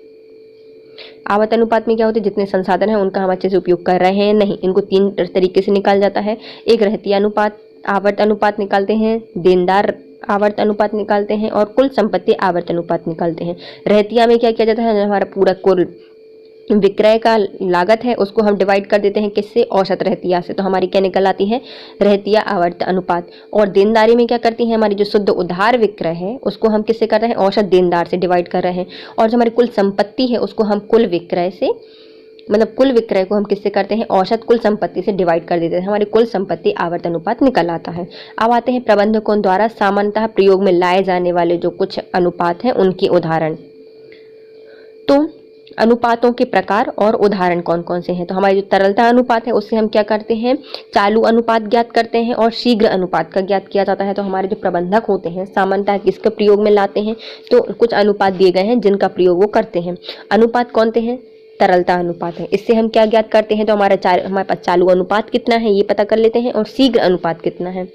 आवर्त अनुपात में क्या होता है? जितने संसाधन हैं उनका हम अच्छे से उपयोग कर रहे हैं नहीं, इनको 3 तरीके से निकाल जाता है। एक रहतिया अनुपात आवर्त अनुपात निकालते हैं, देनदार आवर्त अनुपात निकालते हैं और कुल संपत्ति आवर्त अनुपात निकालते हैं। रहतिया में क्या किया जाता है? हमारा पूरा कुल विक्रय का लागत है उसको हम डिवाइड कर देते हैं किससे? औसत रहतिया से। तो हमारी क्या निकल आती है? रहतिया आवर्त अनुपात। और देनदारी में क्या करती हैं? हमारी जो शुद्ध उधार विक्रय है उसको हम किससे कर रहे हैं? औसत देनदार से डिवाइड कर रहे हैं। और जो हमारी कुल संपत्ति है उसको हम कुल विक्रय से, मतलब कुल विक्रय को हम किससे करते हैं? औसत कुल संपत्ति से डिवाइड कर देते हैं। हमारी कुल संपत्ति आवर्त अनुपात निकल आता है। अब आते हैं प्रबंधकों द्वारा सामान्यतः प्रयोग में लाए जाने वाले जो कुछ अनुपात हैं उनके उदाहरण। तो अनुपातों के प्रकार और उदाहरण कौन कौन से हैं? तो हमारी जो तरलता अनुपात है उससे हम क्या करते हैं? चालू अनुपात ज्ञात करते हैं और शीघ्र अनुपात का ज्ञात किया जाता है। तो हमारे जो प्रबंधक होते हैं सामान्यतः किसके प्रयोग में लाते हैं? तो कुछ अनुपात दिए गए हैं जिनका प्रयोग वो करते हैं। अनुपात कौन से हैं? तरलता अनुपात है। इससे हम क्या ज्ञात करते हैं? तो हमारे पास चालू अनुपात कितना है ये पता कर लेते हैं और शीघ्र अनुपात कितना है।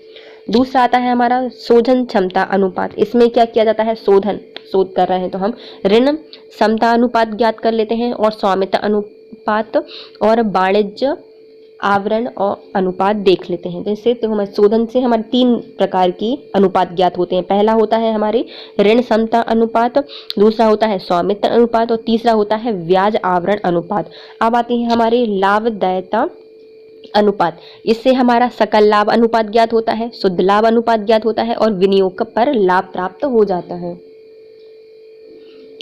दूसरा आता है हमारा शोधन क्षमता अनुपात। इसमें क्या किया जाता है? शोध कर रहे हैं तो हम ऋण समता अनुपात ज्ञात कर लेते हैं और स्वामित्व अनुपात और वाणिज्य आवरण और अनुपात देख लेते हैं। जैसे तो हमारे शोधन से हमारे 3 प्रकार की अनुपात ज्ञात होते हैं। पहला होता है हमारे ऋण समता अनुपात, दूसरा होता है स्वामित्व अनुपात और तीसरा होता है ब्याज आवरण अनुपात। अब आती है हमारी लाभदायिता अनुपात। इससे हमारा सकल लाभ अनुपात ज्ञात होता है, शुद्ध लाभ अनुपात ज्ञात होता है और विनियोग पर लाभ प्राप्त हो जाता है।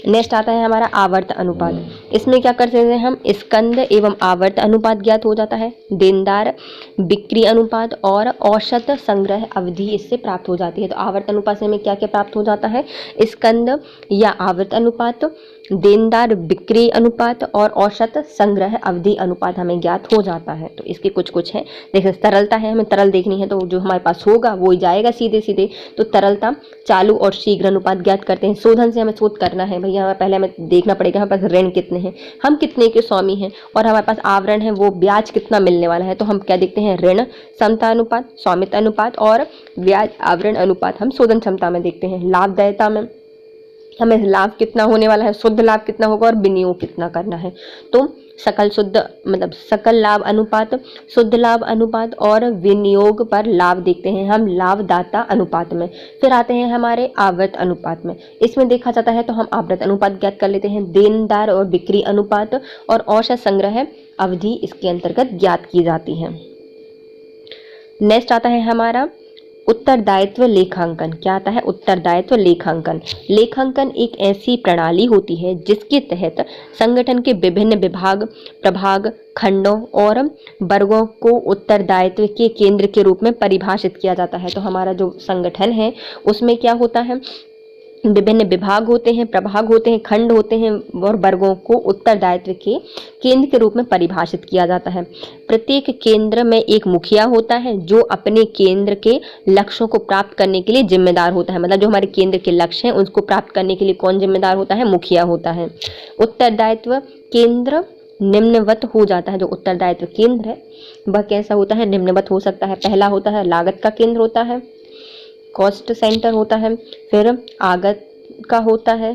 नेक्स्ट आता है हमारा आवर्त अनुपात। इसमें क्या कर सकते हैं हम? स्कंद एवं आवर्त अनुपात ज्ञात हो जाता है। देनदार बिक्री अनुपात और औसत संग्रह अवधि इससे प्राप्त हो जाती है। तो आवर्त अनुपात से हमें क्या क्या प्राप्त हो जाता है? स्कंद या आवर्त अनुपात, देनदार बिक्री अनुपात और औसत संग्रह अवधि अनुपात हमें ज्ञात हो जाता है। तो इसके कुछ है। देखिए तरलता है, हमें तरल देखनी है तो जो हमारे पास होगा वो ही जाएगा सीधे सीधे। तो तरलता चालू और शीघ्र अनुपात ज्ञात करते हैं। शोधन से हमें शोध करना है भैया, पहले हमें देखना पड़ेगा हमारे पास ऋण कितने हैं, हम कितने के स्वामी हैं और हमारे पास आवरण है वो ब्याज कितना मिलने वाला है। तो हम क्या देखते हैं? ऋण समता अनुपात, स्वामित्व अनुपात और ब्याज आवरण अनुपात हम शोधन क्षमता में देखते हैं। लाभदायिता में हमें लाभ कितना होने वाला है, शुद्ध लाभ कितना होगा और विनियोग कितना करना है। तो सकल लाभ अनुपात, शुद्ध लाभ अनुपात और विनियोग पर लाभ देखते हैं हम लाभदाता अनुपात में। फिर आते हैं हमारे आवर्त अनुपात में। इसमें देखा जाता है तो हम आवर्त अनुपात ज्ञात कर लेते हैं। देनदार और बिक्री अनुपात और औसत संग्रह अवधि इसके अंतर्गत ज्ञात की जाती है। नेक्स्ट आता है हमारा उत्तरदायित्व लेखांकन। क्या आता है? उत्तरदायित्व लेखांकन। लेखांकन एक ऐसी प्रणाली होती है जिसके तहत संगठन के विभिन्न विभाग, प्रभाग, खंडों और वर्गों को उत्तरदायित्व के केंद्र के रूप में परिभाषित किया जाता है। तो हमारा जो संगठन है उसमें क्या होता है? विभिन्न विभाग होते हैं, प्रभाग होते हैं, खंड होते हैं और वर्गों को उत्तरदायित्व के केंद्र के रूप में परिभाषित किया जाता है। प्रत्येक केंद्र में एक मुखिया होता है जो अपने केंद्र के लक्ष्यों को प्राप्त करने के लिए जिम्मेदार होता है। मतलब जो हमारे केंद्र के लक्ष्य हैं उसको प्राप्त करने के लिए कौन जिम्मेदार होता है? मुखिया होता है। उत्तरदायित्व केंद्र निम्नवत हो जाता है। जो उत्तरदायित्व केंद्र है वह कैसा होता है? निम्नवत हो सकता है। पहला होता है लागत का केंद्र होता है, कॉस्ट सेंटर होता है, फिर आगत का होता है,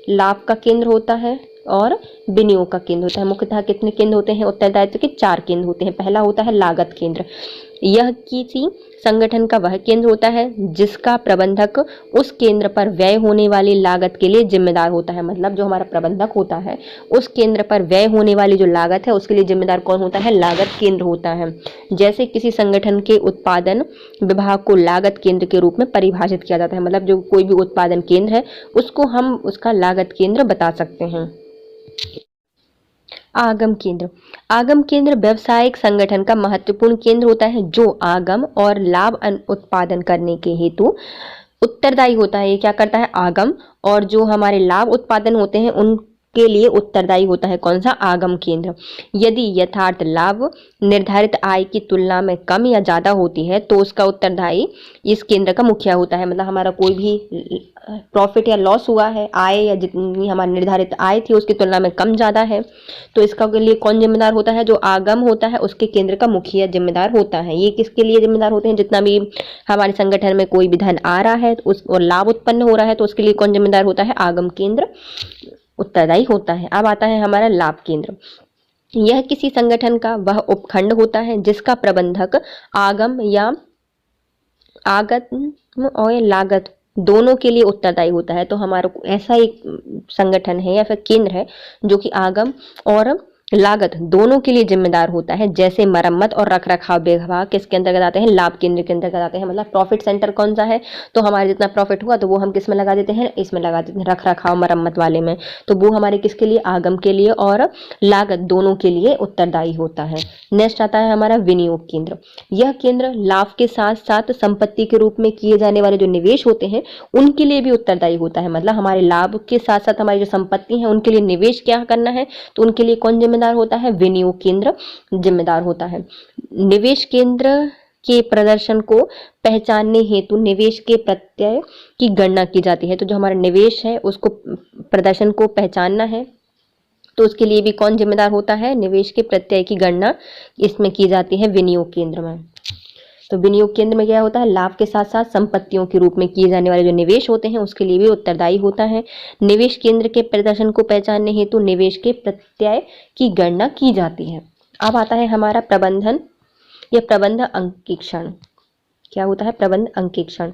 लाभ का केंद्र होता है और विनियोग का केंद्र होता है। मुख्यतः कितने केंद्र होते हैं? उत्तरदायित्व के 4 केंद्र होते हैं। पहला होता है लागत केंद्र। यह किसी संगठन का वह केंद्र होता है जिसका प्रबंधक उस केंद्र पर व्यय होने वाली लागत के लिए जिम्मेदार होता है। मतलब जो हमारा प्रबंधक होता है उस केंद्र पर व्यय होने वाली जो लागत है उसके लिए जिम्मेदार कौन होता है? लागत केंद्र होता है। जैसे किसी संगठन के उत्पादन विभाग को लागत केंद्र के रूप में परिभाषित किया जाता है। मतलब जो कोई भी उत्पादन केंद्र है उसको हम उसका लागत केंद्र बता सकते हैं। आगम केंद्र। आगम केंद्र व्यवसायिक संगठन का महत्वपूर्ण केंद्र होता है जो आगम और लाभ उत्पादन करने के हेतु उत्तरदायी होता है। ये क्या करता है? आगम और जो हमारे लाभ उत्पादन होते हैं उन के लिए उत्तरदायी होता है कौन सा? आगम केंद्र। यदि यथार्थ लाभ निर्धारित आय की तुलना में कम या ज्यादा होती है तो उसका उत्तरदायी इस केंद्र का मुखिया होता है। मतलब हमारा कोई भी प्रॉफिट या लॉस हुआ है, आय या जितनी हमारी निर्धारित आय थी उसकी तुलना में कम ज्यादा है, तो इसका के लिए कौन जिम्मेदार होता है? जो आगम होता है उसके केंद्र का मुखिया जिम्मेदार होता है। ये किसके लिए जिम्मेदार होते हैं? जितना भी हमारे संगठन में कोई भी धन आ रहा है उस और लाभ उत्पन्न हो रहा है तो उसके लिए कौन जिम्मेदार होता है? आगम केंद्र उत्तरदायी होता है। अब आता है हमारा लाभ केंद्र। यह किसी संगठन का वह उपखंड होता है जिसका प्रबंधक आगम या आगत और लागत दोनों के लिए उत्तरदायी होता है। तो हमारा ऐसा एक संगठन है या फिर केंद्र है जो कि आगम और लागत दोनों के लिए जिम्मेदार होता है। जैसे मरम्मत और रखरखाव विभाग किसके अंतर्गत आते हैं? लाभ केंद्र के अंतर्गत आते हैं। मतलब प्रॉफिट सेंटर कौन सा है? तो हमारे जितना प्रॉफिट हुआ तो वो हम किस में लगा देते हैं? इसमें लगा देते हैं, रखरखाव मरम्मत वाले में। तो वो हमारे किसके लिए? आगम के लिए और लागत दोनों के लिए उत्तरदायी होता है। नेक्स्ट आता है हमारा विनियोग केंद्र। यह केंद्र लाभ के साथ साथ संपत्ति के रूप में किए जाने वाले जो निवेश होते हैं उनके लिए भी उत्तरदायी होता है। मतलब हमारे लाभ के साथ साथ हमारी जो संपत्ति है उनके लिए निवेश क्या करना है तो उनके लिए कौन जिम्मेदार होता है? विनियोग केंद्र जिम्मेदार होता है। निवेश केंद्र के प्रदर्शन को पहचानने हेतु निवेश के प्रत्यय की गणना की जाती है। तो जो हमारा निवेश है उसको प्रदर्शन को पहचानना है तो उसके लिए भी कौन जिम्मेदार होता है? निवेश के प्रत्यय की गणना इसमें की जाती है विनियोग केंद्र में। तो विनियोग केंद्र में क्या होता है? लाभ के साथ साथ संपत्तियों के रूप में किए जाने वाले जो निवेश होते हैं उसके लिए भी उत्तरदायी होता है। निवेश केंद्र के प्रदर्शन को पहचानने हेतु निवेश के प्रत्यय की गणना की जाती है। अब आता है हमारा प्रबंधन या प्रबंध अंकेक्षण। क्या होता है? प्रबंध अंकेक्षण।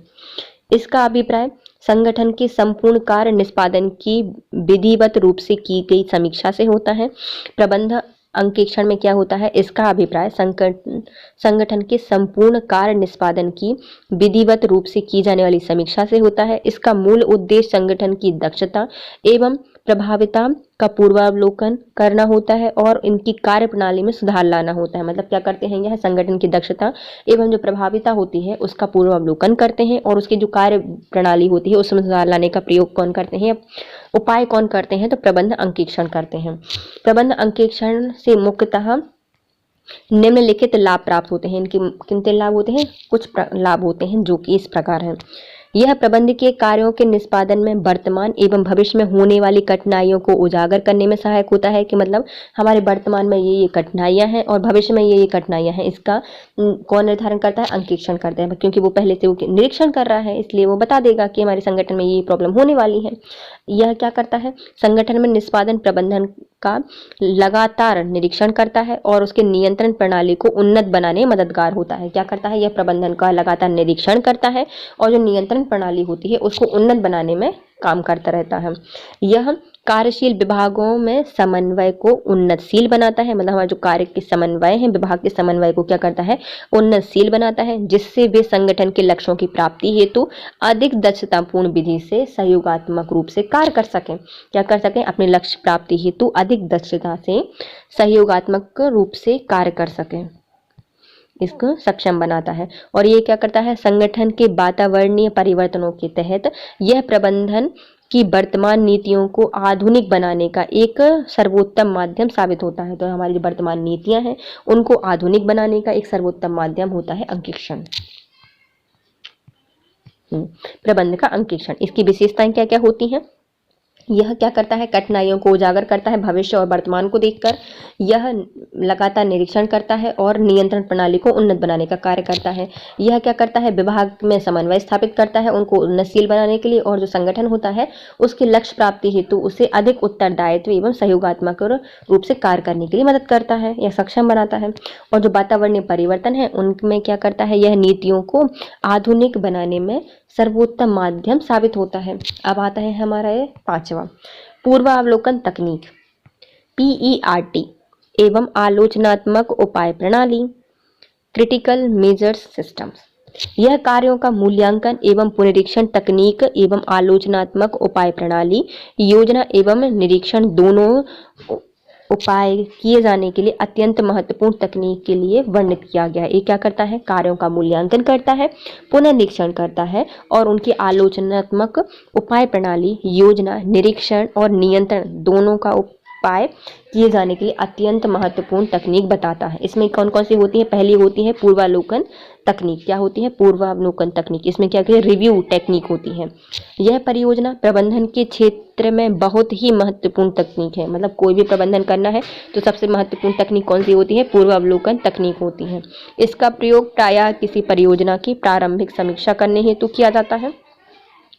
इसका अभिप्राय संगठन के संपूर्ण कार्य निष्पादन की विधिवत रूप से की गई समीक्षा से होता है। प्रबंध अंकेक्षण में क्या होता है? इसका अभिप्राय संगठन के संपूर्ण कार्य निष्पादन की विधिवत रूप से की जाने वाली समीक्षा से होता है। इसका मूल उद्देश्य संगठन की दक्षता एवं प्रभाविता का पूर्वावलोकन करना होता है और इनकी कार्य प्रणाली में सुधार लाना होता है। मतलब क्या करते हैं? यह संगठन की दक्षता एवं जो प्रभाविता होती है उसका पूर्वावलोकन करते हैं और उसकी जो कार्य प्रणाली होती है उसमें सुधार लाने का प्रयोग कौन करते हैं? उपाय कौन करते हैं? तो प्रबंध अंकेक्षण करते हैं। प्रबंध अंकेक्षण से मुख्यतः निम्नलिखित लाभ प्राप्त होते हैं। इनके कितने लाभ होते हैं? कुछ लाभ होते हैं जो कि इस प्रकार हैं। यह प्रबंधकीय कार्यों के निष्पादन में वर्तमान एवं भविष्य में होने वाली कठिनाइयों को उजागर करने में सहायक होता है कि मतलब हमारे वर्तमान में ये कठिनाइयां हैं और भविष्य में ये कठिनाइयां हैं, इसका कौन निर्धारण करता है? अंकेक्षण करते हैं। क्योंकि वो पहले से वो निरीक्षण कर रहा है इसलिए वो बता देगा कि हमारे संगठन में ये प्रॉब्लम होने वाली है। यह क्या करता है? संगठन में निष्पादन प्रबंधन का लगातार निरीक्षण करता है और उसके नियंत्रण प्रणाली को उन्नत बनाने में मददगार होता है। क्या करता है? यह प्रबंधन का लगातार निरीक्षण करता है और जो नियंत्रण प्रणाली होती है उसको उन्नत बनाने में काम करता रहता है। यह कार्यशील विभागों में समन्वय को उन्नतशील बनाता है। मतलब हमारे जो कार्य के समन्वय है, विभाग के समन्वय को क्या करता है? उन्नतशील बनाता है, जिससे वे संगठन के लक्ष्यों की प्राप्ति हेतु अधिक दक्षतापूर्ण विधि से सहयोगात्मक रूप से कार्य कर सकें। क्या कर सकें? अपने लक्ष्य प्राप्ति हेतु अधिक दक्षता से सहयोगात्मक रूप से कार्य कर सकें, इसको सक्षम बनाता है। और ये क्या करता है? संगठन के वातावरणीय परिवर्तनों के तहत यह प्रबंधन की वर्तमान नीतियों को आधुनिक बनाने का एक सर्वोत्तम माध्यम साबित होता है। तो हमारी जो वर्तमान नीतियां हैं उनको आधुनिक बनाने का एक सर्वोत्तम माध्यम होता है अंकेक्षण, प्रबंध का अंकेक्षण। इसकी विशेषताएं क्या क्या होती हैं? यह क्या करता है? कठिनाइयों को उजागर करता है भविष्य और वर्तमान को देखकर। यह लगातार निरीक्षण करता है और नियंत्रण प्रणाली को उन्नत बनाने का कार्य करता है। यह क्या करता है? विभाग में समन्वय स्थापित करता है उनको उन्नतशील बनाने के लिए, और जो संगठन होता है उसके लक्ष्य प्राप्ति हेतु उसे अधिक उत्तरदायित्व एवं सहयोगात्मक रूप से कार्य करने के लिए मदद करता है या सक्षम बनाता है। और जो वातावरणीय परिवर्तन है उनमें क्या करता है? यह नीतियों को आधुनिक बनाने में सर्वोत्तम माध्यम साबित होता है। अब आता है हमारा ये पांचवा, पूर्वावलोकन तकनीक, PERT एवं आलोचनात्मक उपाय प्रणाली, क्रिटिकल मेजर्स सिस्टम्स। यह कार्यों का मूल्यांकन एवं पुनरीक्षण तकनीक एवं आलोचनात्मक उपाय प्रणाली, योजना एवं निरीक्षण दोनों उपाय किए जाने के लिए अत्यंत महत्वपूर्ण तकनीक के लिए वर्णित किया गया है। ये क्या करता है? कार्यों का मूल्यांकन करता है, पुनर्निरीक्षण करता है और उनकी आलोचनात्मक उपाय प्रणाली, योजना, निरीक्षण और नियंत्रण दोनों का उपाय किए जाने के लिए अत्यंत महत्वपूर्ण तकनीक बताता है। इसमें कौन कौन सी होती है? पहली होती है पूर्वावलोकन तकनीक। क्या होती है? पूर्वावलोकन तकनीक। इसमें क्या क्या रिव्यू टेक्निक होती है। यह परियोजना प्रबंधन के क्षेत्र में बहुत ही महत्वपूर्ण तकनीक है। मतलब कोई भी प्रबंधन करना है तो सबसे महत्वपूर्ण तकनीक कौन सी होती है? पूर्वावलोकन तकनीक होती है। इसका प्रयोग प्रायः किसी परियोजना की प्रारंभिक समीक्षा करने हेतु किया जाता है।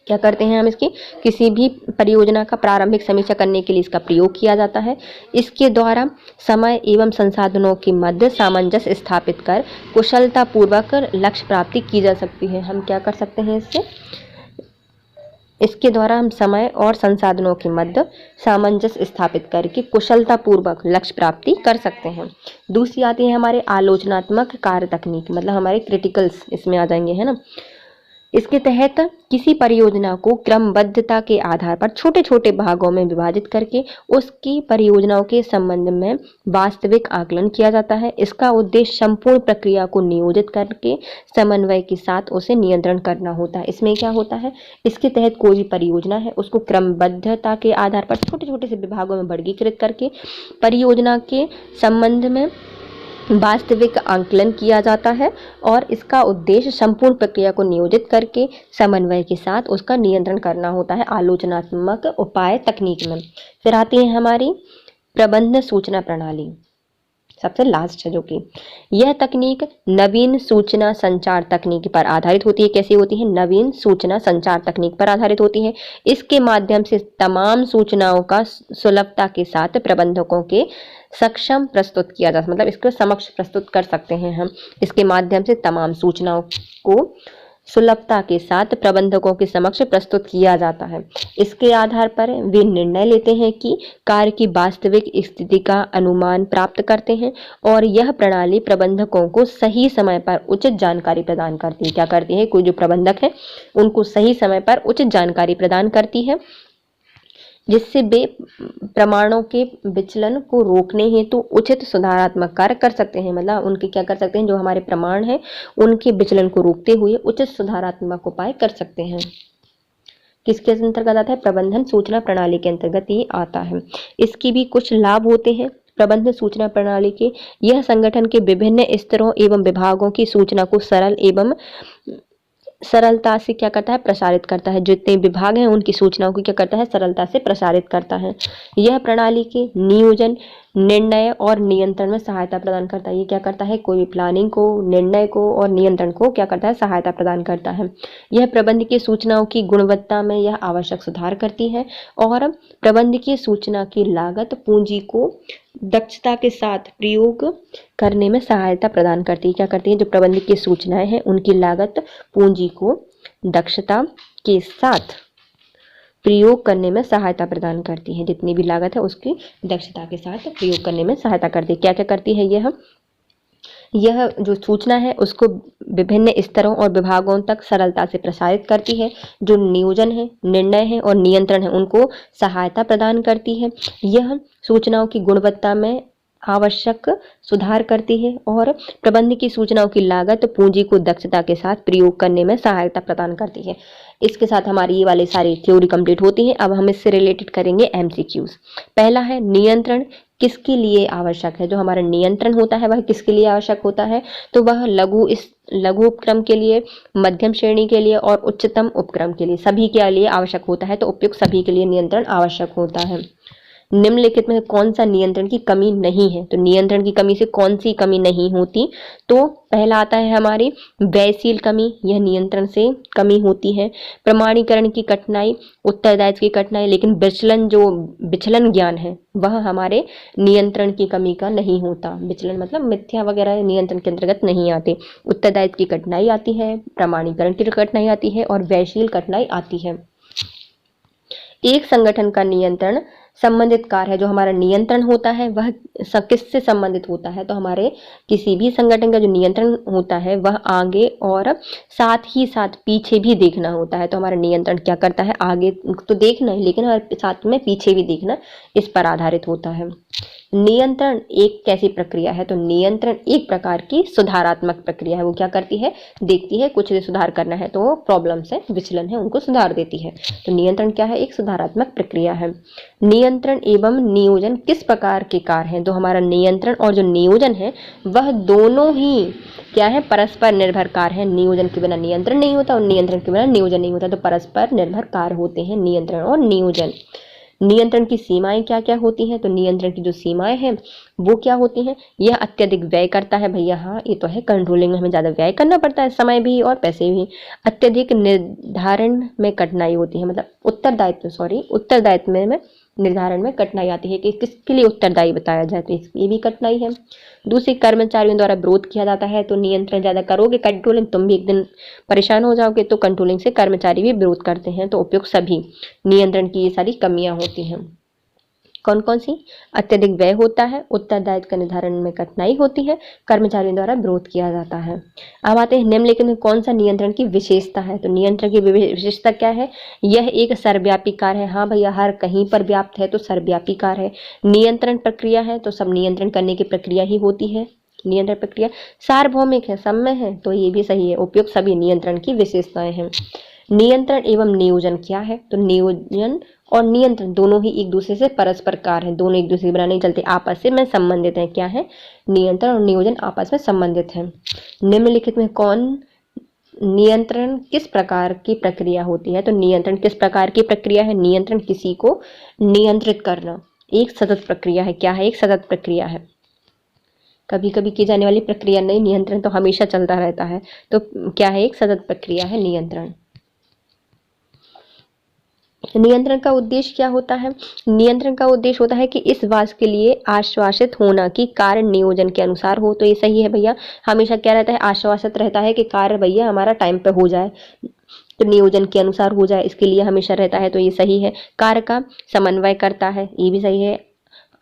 क्या करते हैं हम इसकी? किसी भी परियोजना का प्रारंभिक समीक्षा करने के लिए इसका प्रयोग किया जाता है। इसके द्वारा समय एवं संसाधनों के मध्य सामंजस्य स्थापित कर कुशलतापूर्वक लक्ष्य प्राप्ति की जा सकती है। हम क्या कर सकते हैं इससे? इसके द्वारा हम समय और संसाधनों के मध्य सामंजस्य स्थापित करके कुशलतापूर्वक लक्ष्य प्राप्ति कर सकते हैं। दूसरी आती है हमारे आलोचनात्मक कार्य तकनीक, मतलब हमारे क्रिटिकल्स इसमें आ जाएंगे, है ना। इसके तहत किसी परियोजना को क्रमबद्धता के आधार पर छोटे छोटे भागों में विभाजित करके उसकी परियोजनाओं के संबंध में वास्तविक आकलन किया जाता है। इसका उद्देश्य संपूर्ण प्रक्रिया को नियोजित करके समन्वय के साथ उसे नियंत्रण करना होता है। इसमें क्या होता है? इसके तहत कोई भी परियोजना है उसको क्रमबद्धता के आधार पर छोटे छोटे से विभागों में वर्गीकृत करके परियोजना के संबंध में वास्तविक आंकलन किया जाता है और इसका उद्देश्य संपूर्ण प्रक्रिया को नियोजित करके समन्वय के साथ उसका नियंत्रण करना होता है आलोचनात्मक उपाय तकनीक में। फिर आती है हमारी प्रबंध सूचना प्रणाली, सबसे लास्ट है, जो कि यह तकनीक नवीन सूचना संचार तकनीक पर आधारित होती है। कैसी होती है? नवीन सूचना संचार तकनीक पर आधारित होती है। इसके माध्यम से तमाम सूचनाओं का सुलभता के साथ प्रबंधकों के सक्षम प्रस्तुत किया जा, मतलब इसको समक्ष प्रस्तुत कर सकते हैं हम। इसके माध्यम से तमाम सूचनाओं को सुलभता के साथ प्रबंधकों के समक्ष प्रस्तुत किया जाता है। इसके आधार पर वे निर्णय लेते हैं कि कार्य की वास्तविक स्थिति का अनुमान प्राप्त करते हैं और यह प्रणाली प्रबंधकों को सही समय पर उचित जानकारी प्रदान करती है। क्या करती है? कोई जो प्रबंधक है उनको सही समय पर उचित जानकारी प्रदान करती है, जिससे वे प्रमाणों के विचलन को रोकने हेतु उचित सुधारात्मक कार्य कर सकते हैं। मतलब उनके क्या कर सकते हैं? जो हमारे प्रमाण हैं उनके विचलन को रोकते हुए उचित सुधारात्मक उपाय कर सकते हैं। किसके अंतर्गत आता है? प्रबंधन सूचना प्रणाली के अंतर्गत ये आता है। इसकी भी कुछ लाभ होते हैं प्रबंधन सूचना प्रणाली के। यह संगठन के विभिन्न स्तरों एवं विभागों की सूचना को सरल एवं सरलता से क्या करता है? प्रसारित करता है। जितने विभाग हैं उनकी सूचनाओं को क्या करता है? सरलता से प्रसारित करता है। यह प्रणाली के नियोजन, निर्णय और नियंत्रण में सहायता प्रदान करता है। ये क्या करता है? कोई भी प्लानिंग को, निर्णय को और नियंत्रण को क्या करता है? सहायता प्रदान करता है। यह प्रबंधकीय सूचनाओं की गुणवत्ता में यह आवश्यक सुधार करती है और प्रबंधकीय सूचना की लागत पूंजी को दक्षता के साथ प्रयोग करने में सहायता प्रदान करती है। क्या करती है? जो प्रबंधकीय सूचनाएं हैं उनकी लागत पूंजी को दक्षता के साथ प्रयोग करने में सहायता प्रदान करती है। जितनी भी लागत है उसकी दक्षता के साथ प्रयोग करने में सहायता करती है। क्या क्या करती है? यह जो सूचना है उसको विभिन्न स्तरों और विभागों तक सरलता से प्रसारित करती है। जो नियोजन है, निर्णय है और नियंत्रण है उनको सहायता प्रदान करती है। यह सूचनाओं की गुणवत्ता में आवश्यक सुधार करती है और प्रबंध की सूचनाओं की लागत पूंजी को दक्षता के साथ प्रयोग करने में सहायता प्रदान करती है। इसके साथ हमारी ये वाली सारी थ्योरी कंप्लीट होती है। अब हम इससे रिलेटेड करेंगे एमसीक्यूज। पहला है नियंत्रण किसके लिए आवश्यक है? जो हमारा नियंत्रण होता है वह किसके लिए आवश्यक होता है? तो वह लघु उपक्रम के लिए, मध्यम श्रेणी के लिए और उच्चतम उपक्रम के लिए, सभी के लिए आवश्यक होता है। तो उपयुक्त सभी के लिए नियंत्रण आवश्यक होता है। निम्नलिखित में कौन सा नियंत्रण की कमी नहीं है? तो नियंत्रण की कमी से कौन सी कमी नहीं होती? तो पहला आता है हमारी व्ययशील कमी, यह नियंत्रण से कमी होती है। प्रमाणीकरण की कठिनाई, उत्तरदायित्व की कठिनाई, लेकिन विचलन ज्ञान है वह हमारे नियंत्रण की कमी का नहीं होता। विचलन मतलब मिथ्या वगैरह नियंत्रण के अंतर्गत नहीं आते। उत्तरदायित्व की कठिनाई आती है, प्रमाणीकरण की कठिनाई आती है और व्ययशील कठिनाई आती है। एक संगठन का नियंत्रण संबंधित कार्य है। जो हमारा नियंत्रण होता है वह किससे संबंधित होता है? तो हमारे किसी भी संगठन का जो नियंत्रण होता है वह आगे और साथ ही साथ पीछे भी देखना होता है। तो हमारा नियंत्रण क्या करता है? आगे तो देखना है लेकिन साथ में पीछे भी देखना, इस पर आधारित होता है। नियंत्रण एक कैसी प्रक्रिया है, तो नियंत्रण एक प्रकार की सुधारात्मक प्रक्रिया है। वो क्या करती है, देखती है कुछ सुधार करना है तो वो प्रॉब्लम्स है, विचलन है, उनको सुधार देती है। तो नियंत्रण क्या है, एक सुधारात्मक प्रक्रिया है। नियंत्रण एवं नियोजन किस प्रकार के कार्य हैं, तो हमारा नियंत्रण और जो नियोजन है वह दोनों ही क्या है, परस्पर निर्भर कार्य है। नियोजन के बिना नियंत्रण नहीं होता और नियंत्रण के बिना नियोजन नहीं होता, तो परस्पर निर्भर कार्य होते हैं नियंत्रण और नियोजन। नियंत्रण की सीमाएं क्या क्या होती हैं, तो नियंत्रण की जो सीमाएं हैं वो क्या होती हैं, यह अत्यधिक व्यय करता है। भैया हाँ, ये तो है, कंट्रोलिंग में हमें ज़्यादा व्यय करना पड़ता है, समय भी और पैसे भी। अत्यधिक निर्धारण में कठिनाई होती है, मतलब उत्तरदायित्व में निर्धारण में कठिनाई आती है कि किसके लिए उत्तरदायी बताया जाए, तो ये भी कठिनाई है। दूसरी, कर्मचारियों द्वारा विरोध किया जाता है, तो नियंत्रण ज़्यादा करोगे कंट्रोलिंग, तुम भी एक दिन परेशान हो जाओगे, तो कंट्रोलिंग से कर्मचारी भी विरोध करते हैं। तो उपयुक्त सभी नियंत्रण की ये सारी कमियां होती हैं। कौन कौन सी, अत्यधिक व्यय होता है, उत्तरदायित्व का निर्धारण में कठिनाई होती है, कर्मचारियों द्वारा विरोध किया जाता है। अब आते हैं निम्नलिखित में कौन सा नियंत्रण की विशेषता है, तो नियंत्रण की विशेषता क्या है, यह एक सर्वव्यापी कार्य है। हाँ भैया, हर कहीं पर व्याप्त है तो सर्वव्यापी कार्य है। नियंत्रण प्रक्रिया है तो सब नियंत्रण करने की प्रक्रिया ही होती है। नियंत्रण प्रक्रिया सार्वभौमिक है, सब में है, तो ये भी सही है। उपयुक्त सभी नियंत्रण की विशेषताएं हैं। नियंत्रण एवं नियोजन क्या है, तो नियोजन और नियंत्रण दोनों ही एक दूसरे से परस्पर कार्य हैं, दोनों एक दूसरे के बिना नहीं चलते, आपस में संबंधित हैं। क्या है, नियंत्रण और नियोजन आपस में संबंधित हैं। निम्नलिखित में कौन, नियंत्रण किस प्रकार की प्रक्रिया होती है, तो नियंत्रण किस प्रकार की प्रक्रिया है, नियंत्रण किसी को नियंत्रित करना एक सतत प्रक्रिया है। क्या है, एक सतत प्रक्रिया है, कभी कभी की जाने वाली प्रक्रिया नहीं, नियंत्रण तो हमेशा चलता रहता है। तो क्या है, एक सतत प्रक्रिया है नियंत्रण। नियंत्रण का उद्देश्य क्या होता है, नियंत्रण का उद्देश्य होता है कि इस बात के लिए आश्वासित होना कि कार्य नियोजन के अनुसार हो। तो ये सही है भैया, हमेशा क्या रहता है, आश्वासित रहता है कि कार्य भैया हमारा टाइम पे हो जाए, तो नियोजन के अनुसार हो जाए, इसके लिए हमेशा रहता है, तो ये सही है। कार्य का समन्वय करता है, ये भी सही है।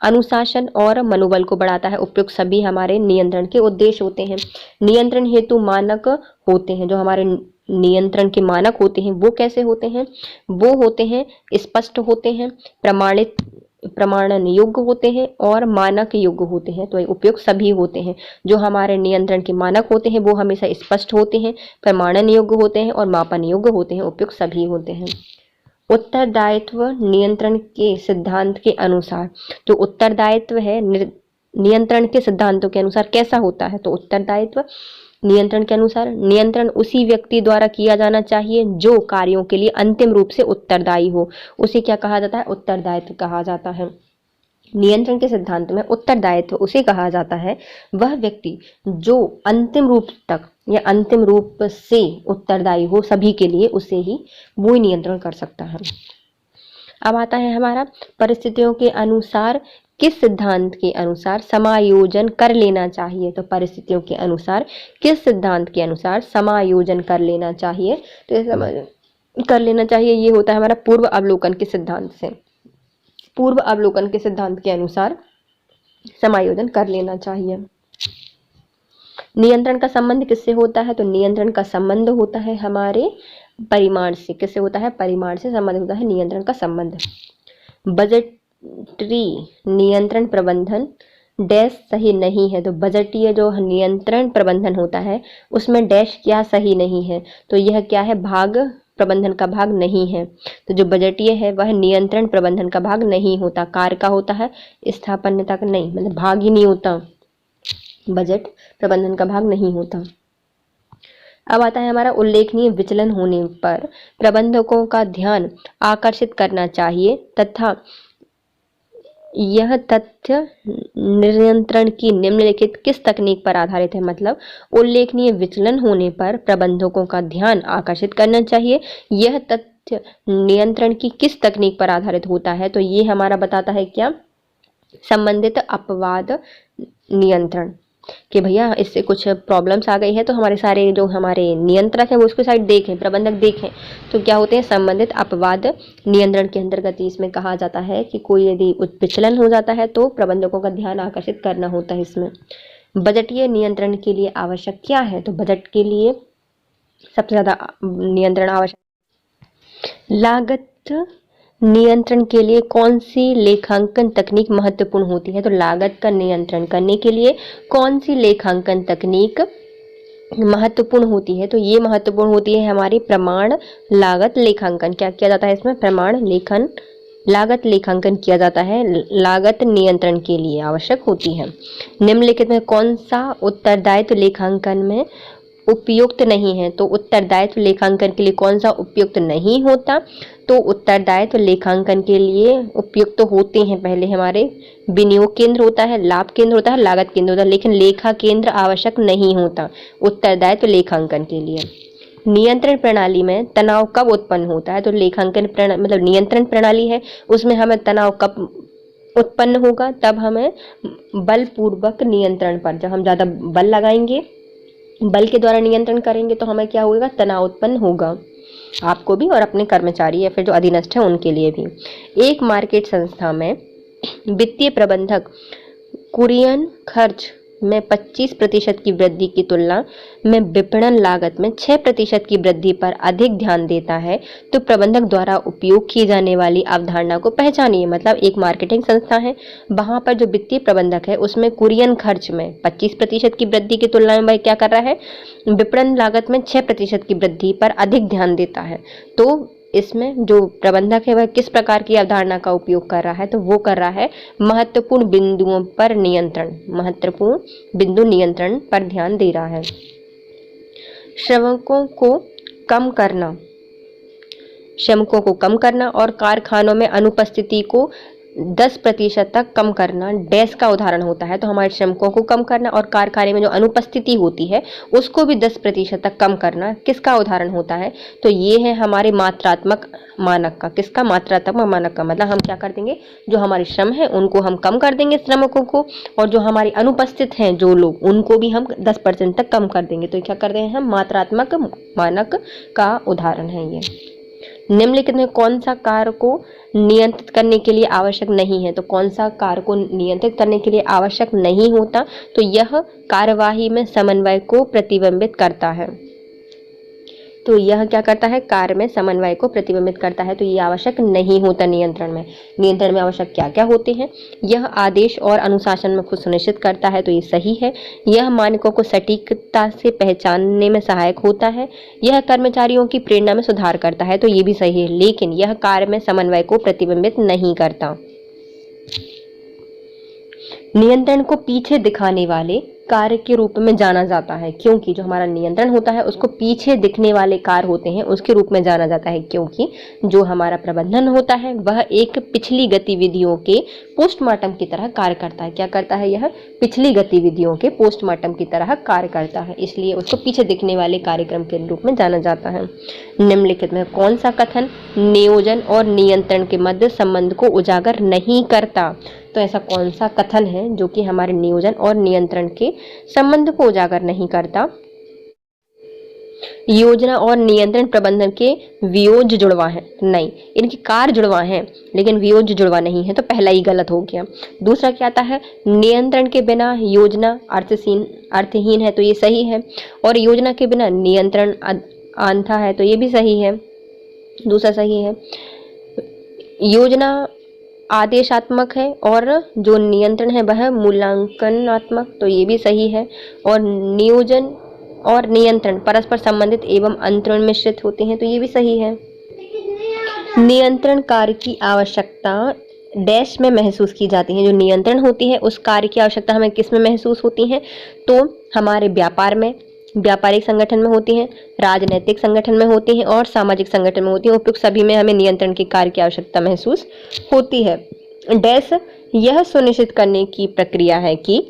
अनुशासन और मनोबल को बढ़ाता है। उपयुक्त सभी हमारे नियंत्रण के उद्देश्य होते हैं। नियंत्रण हेतु मानक होते हैं, जो हमारे नियंत्रण के मानक होते हैं वो कैसे होते हैं, वो होते हैं स्पष्ट होते हैं, प्रमाणित प्रमाणन योग्य होते हैं और मानक योग्य होते हैं। तो उपयुक्त सभी होते हैं। जो हमारे नियंत्रण के मानक होते हैं वो हमेशा स्पष्ट होते हैं, प्रमाणन योग्य होते हैं और मापन योग्य होते हैं। उपयुक्त सभी होते हैं। उत्तरदायित्व नियंत्रण के सिद्धांत के अनुसार, जो उत्तरदायित्व है नियंत्रण के सिद्धांतों के अनुसार कैसा होता है, तो उत्तरदायित्व नियंत्रण के अनुसार, नियंत्रण उसी व्यक्ति द्वारा किया जाना चाहिए जो कार्यों के लिए अंतिम रूप से उत्तरदायी हो, उसे क्या कहा जाता है, उत्तरदायित्व कहा जाता है। नियंत्रण के सिद्धांत में उत्तरदायित्व उसे कहा जाता है, वह व्यक्ति जो अंतिम रूप तक या अंतिम रूप से उत्तरदायी हो सभी के लिए, उसे ही वो नियंत्रण कर सकता है। अब आता है हमारा परिस्थितियों के अनुसार किस सिद्धांत के अनुसार समायोजन कर लेना चाहिए, तो परिस्थितियों के अनुसार किस सिद्धांत के अनुसार समायोजन कर लेना चाहिए, तो ये कर लेना चाहिए, ये होता है हमारा पूर्व अवलोकन के सिद्धांत से। पूर्व अवलोकन के सिद्धांत के अनुसार समायोजन कर लेना चाहिए। नियंत्रण का संबंध किससे होता है, तो नियंत्रण का संबंध होता है हमारे परिमाण से। किससे होता है, परिमाण से संबंध होता है नियंत्रण का संबंध। बजटरी नियंत्रण प्रबंधन डैश सही नहीं है, तो बजटीय जो नियंत्रण प्रबंधन होता है उसमें डैश क्या सही नहीं है, तो यह क्या है, भाग प्रबंधन का भाग नहीं है। तो जो बजटीय है वह नियंत्रण प्रबंधन का भाग नहीं होता, कार्य का होता है, स्थापन्यता का नहीं, मतलब भाग ही नहीं होता, बजट प्रबंधन का भाग नहीं होता। अब आता है हमारा उल्लेखनीय विचलन होने पर प्रबंधकों का ध्यान आकर्षित करना चाहिए तथा यह तथ्य नियंत्रण की निम्नलिखित किस तकनीक पर आधारित है, मतलब उल्लेखनीय विचलन होने पर प्रबंधकों का ध्यान आकर्षित करना चाहिए, यह तथ्य नियंत्रण की किस तकनीक पर आधारित होता है, तो ये हमारा बताता है क्या, संबंधित अपवाद नियंत्रण, कि भैया इससे कुछ प्रॉब्लम्स आ गई है तो हमारे सारे जो हमारे नियंत्रक हैं वो उसको साइड देखें, प्रबंधक देखें, तो क्या होते हैं, संबंधित अपवाद नियंत्रण के अंतर्गत इसमें कहा जाता है कि कोई यदि विचलन हो जाता है तो प्रबंधकों का ध्यान आकर्षित करना होता है इसमें। बजटीय नियंत्रण के लिए आवश्यक क्या है, तो बजट के लिए सबसे ज़्यादा नियंत्रण आवश्यक लागत नियंत्रण के लिए कौन सी लेखांकन तकनीक महत्वपूर्ण होती है? तो लागत का नियंत्रण करने के लिए कौन सी लेखांकन तकनीक महत्वपूर्ण होती है? तो ये महत्वपूर्ण होती है हमारी प्रमाण लागत लेखांकन। क्या किया जाता है इसमें? प्रमाण लेखन लागत लेखांकन किया जाता है, लागत नियंत्रण के लिए आवश्यक होती है। निम्नलिखित में कौन सा उत्तरदायित्व लेखांकन में उपयुक्त नहीं है? तो उत्तरदायित्व लेखांकन के लिए कौन सा उपयुक्त नहीं होता? तो उत्तरदायित्व लेखांकन के लिए उपयुक्त होते हैं पहले हमारे विनियोग केंद्र होता है, लाभ केंद्र होता है, लागत केंद्र होता है, लेकिन लेखा केंद्र आवश्यक नहीं होता उत्तरदायित्व लेखांकन के लिए। नियंत्रण प्रणाली में तनाव कब उत्पन्न होता है? तो लेखांकन प्रणाली मतलब नियंत्रण प्रणाली है, उसमें हमें तनाव कब उत्पन्न होगा? तब हमें बलपूर्वक नियंत्रण पर, जब हम ज्यादा बल लगाएंगे, बल के द्वारा नियंत्रण करेंगे तो हमें क्या होगा? तनाव उत्पन्न होगा, आपको भी और अपने कर्मचारी या फिर जो अधीनस्थ है उनके लिए भी। एक मार्केट संस्था में वित्तीय प्रबंधक कुरियन खर्च में 25% की वृद्धि की तुलना में विपणन लागत में 6% की वृद्धि पर अधिक ध्यान देता है, तो प्रबंधक द्वारा उपयोग की जाने वाली अवधारणा को पहचानिए। मतलब एक मार्केटिंग संस्था है, वहां पर जो वित्तीय प्रबंधक है उसमें कुरियन खर्च में 25% की वृद्धि की तुलना में वह क्या कर रहा है? विपणन लागत में 6% की वृद्धि पर अधिक ध्यान देता है। तो इसमें जो प्रबंधक है वह किस प्रकार की अवधारणा का उपयोग कर रहा है? तो वो कर रहा है महत्वपूर्ण बिंदुओं पर नियंत्रण, महत्वपूर्ण बिंदु नियंत्रण पर ध्यान दे रहा है। श्रमिकों को कम करना और कारखानों में अनुपस्थिति को 10% तक कम करना डैश का उदाहरण होता है। तो हमारे श्रमिकों को कम करना और कारखाने में जो अनुपस्थिति होती है उसको भी 10% तक कम करना किसका उदाहरण होता है? तो ये है हमारे मात्रात्मक मानक का। किसका? मात्रात्मक मानक का। मतलब हम क्या कर देंगे, जो हमारे श्रम है उनको हम कम कर देंगे श्रमिकों को, और जो हमारे अनुपस्थित हैं जो लोग उनको भी हम 10% तक कम कर देंगे। तो क्या कर रहे हैं हम? मात्रात्मक मानक का उदाहरण है ये। निम्नलिखित में कौन सा कार्य को नियंत्रित करने के लिए आवश्यक नहीं है? तो कौन सा कार्य को नियंत्रित करने के लिए आवश्यक नहीं होता? तो यह कार्यवाही में समन्वय को प्रतिबिंबित करता है। तो यह क्या करता है? कार्य में समन्वय को प्रतिबिंबित करता है। तो ये आवश्यक नहीं होता नियंत्रण में। नियंत्रण में आवश्यक क्या क्या होते हैं? यह आदेश और अनुशासन में खुद सुनिश्चित करता है, तो ये सही है। यह मानकों को सटीकता से पहचानने में सहायक होता है। यह कर्मचारियों की प्रेरणा में सुधार करता है, तो ये भी सही है। लेकिन यह कार्य में समन्वय को प्रतिबिंबित नहीं करता। नियंत्रण को पीछे दिखाने वाले कार्य के रूप में जाना जाता है, क्योंकि जो हमारा नियंत्रण होता है उसको पीछे दिखने वाले कार्य होते हैं उसके रूप में जाना जाता है, क्योंकि जो हमारा प्रबंधन होता है वह एक पिछली गतिविधियों के पोस्टमार्टम की तरह कार्य करता है। क्या करता है? यह पिछली गतिविधियों के पोस्टमार्टम की तरह कार्य करता है, इसलिए उसको पीछे दिखने वाले कार्यक्रम के रूप में जाना जाता है। निम्नलिखित में कौन सा कथन नियोजन और नियंत्रण के मध्य संबंध को उजागर नहीं करता? तो ऐसा कौन सा कथन है जो कि हमारे नियोजन और नियंत्रण के संबंध को उजागर नहीं करता? योजना और नियंत्रण प्रबंधन के वियोज्य जुड़वा है? नहीं, इनके कार्य जुड़वा है लेकिन वियोज्य जुड़वा नहीं है, तो पहला ही गलत हो गया। दूसरा क्या आता है? नियंत्रण के बिना योजना अर्थहीन है, तो ये सही है। और योजना के बिना नियंत्रण आंधा है, तो ये भी सही है, दूसरा सही है। योजना आदेशात्मक है और जो नियंत्रण है वह मूल्यांकनात्मक, तो ये भी सही है। और नियोजन और नियंत्रण परस्पर संबंधित एवं अंतरण मिश्रित होते हैं, तो ये भी सही है। नियंत्रण कार्य की आवश्यकता डैश में महसूस की जाती है। जो नियंत्रण होती है उस कार्य की आवश्यकता हमें किस में महसूस होती है? तो हमारे व्यापार में, व्यापारिक संगठन में होती हैं, राजनीतिक संगठन में होती हैं और सामाजिक संगठन में होती हैं। उपयुक्त सभी में हमें नियंत्रण के कार्य की आवश्यकता महसूस होती है। डैश यह सुनिश्चित करने की प्रक्रिया है कि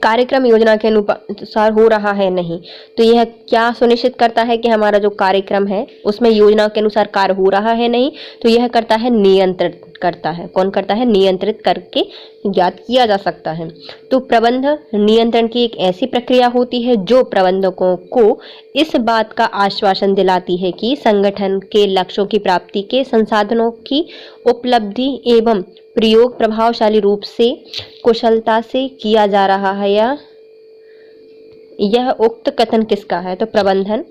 कार्यक्रम योजना के अनुसार हो रहा है नहीं। तो यह क्या सुनिश्चित करता है कि हमारा जो कार्यक्रम है उसमें योजना के अनुसार कार्य हो रहा है नहीं? तो यह करता है नियंत्रित करता है। कौन करता है? नियंत्रित करके ज्ञात किया जा सकता है। तो प्रबंध नियंत्रण की एक ऐसी प्रक्रिया होती है जो प्रबंधकों को इस बात का आश्वासन दिलाती है कि संगठन के लक्ष्यों की प्राप्ति के संसाधनों की उपलब्धि एवं प्रयोग प्रभावशाली रूप से कुशलता से किया जा रहा है। या यह उक्त कथन किसका है? तो प्रबंधन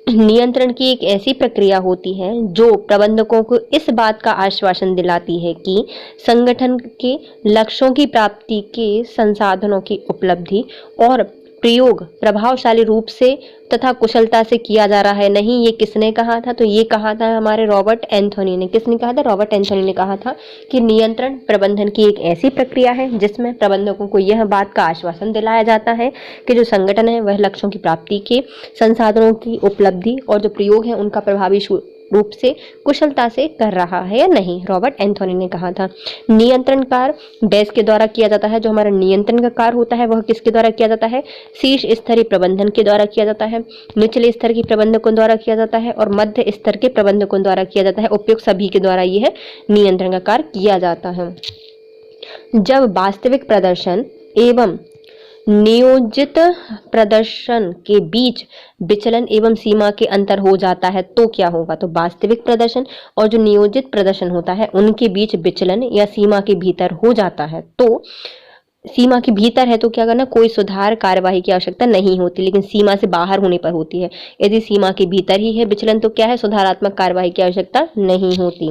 नियंत्रण की एक ऐसी प्रक्रिया होती है जो प्रबंधकों को इस बात का आश्वासन दिलाती है कि संगठन के लक्ष्यों की प्राप्ति के संसाधनों की उपलब्धि और प्रयोग प्रभावशाली रूप से तथा कुशलता से किया जा रहा है। नहीं, ये किसने कहा था? तो ये कहा था हमारे रॉबर्ट एंथोनी ने। किसने कहा था? रॉबर्ट एंथोनी ने कहा था कि नियंत्रण प्रबंधन की एक ऐसी प्रक्रिया है जिसमें प्रबंधकों को यह बात का आश्वासन दिलाया जाता है कि जो संगठन है वह लक्ष्यों की प्राप्ति के संसाधनों की उपलब्धि और जो प्रयोग है उनका प्रभावी रूप से कुशलता से कर रहा है या नहीं। रॉबर्ट एंथोनी ने कहा था। नियंत्रण कार्य डेस्क के द्वारा किया जाता है। जो हमारा नियंत्रण का कार्य होता है वह किसके द्वारा किया जाता है? शीर्ष स्तरीय प्रबंधन के द्वारा किया जाता है, निचले स्तर के प्रबंधकों द्वारा किया जाता है और मध्य स्तर के प्रबंधकों द्वारा किया जाता है। उपयुक्त सभी के द्वारा यह नियंत्रण का कार्य किया जाता है। जब वास्तविक प्रदर्शन एवं नियोजित प्रदर्शन के बीच विचलन एवं सीमा के अंतर हो जाता है तो क्या होगा? तो वास्तविक प्रदर्शन और जो नियोजित प्रदर्शन होता है उनके बीच विचलन या सीमा के भीतर हो जाता है तो सीमा के भीतर है तो क्या करना? कोई सुधार कार्यवाही की आवश्यकता नहीं होती, लेकिन सीमा से बाहर होने पर होती है। यदि सीमा के भीतर ही है विचलन तो क्या है? सुधारात्मक कार्यवाही की आवश्यकता नहीं होती।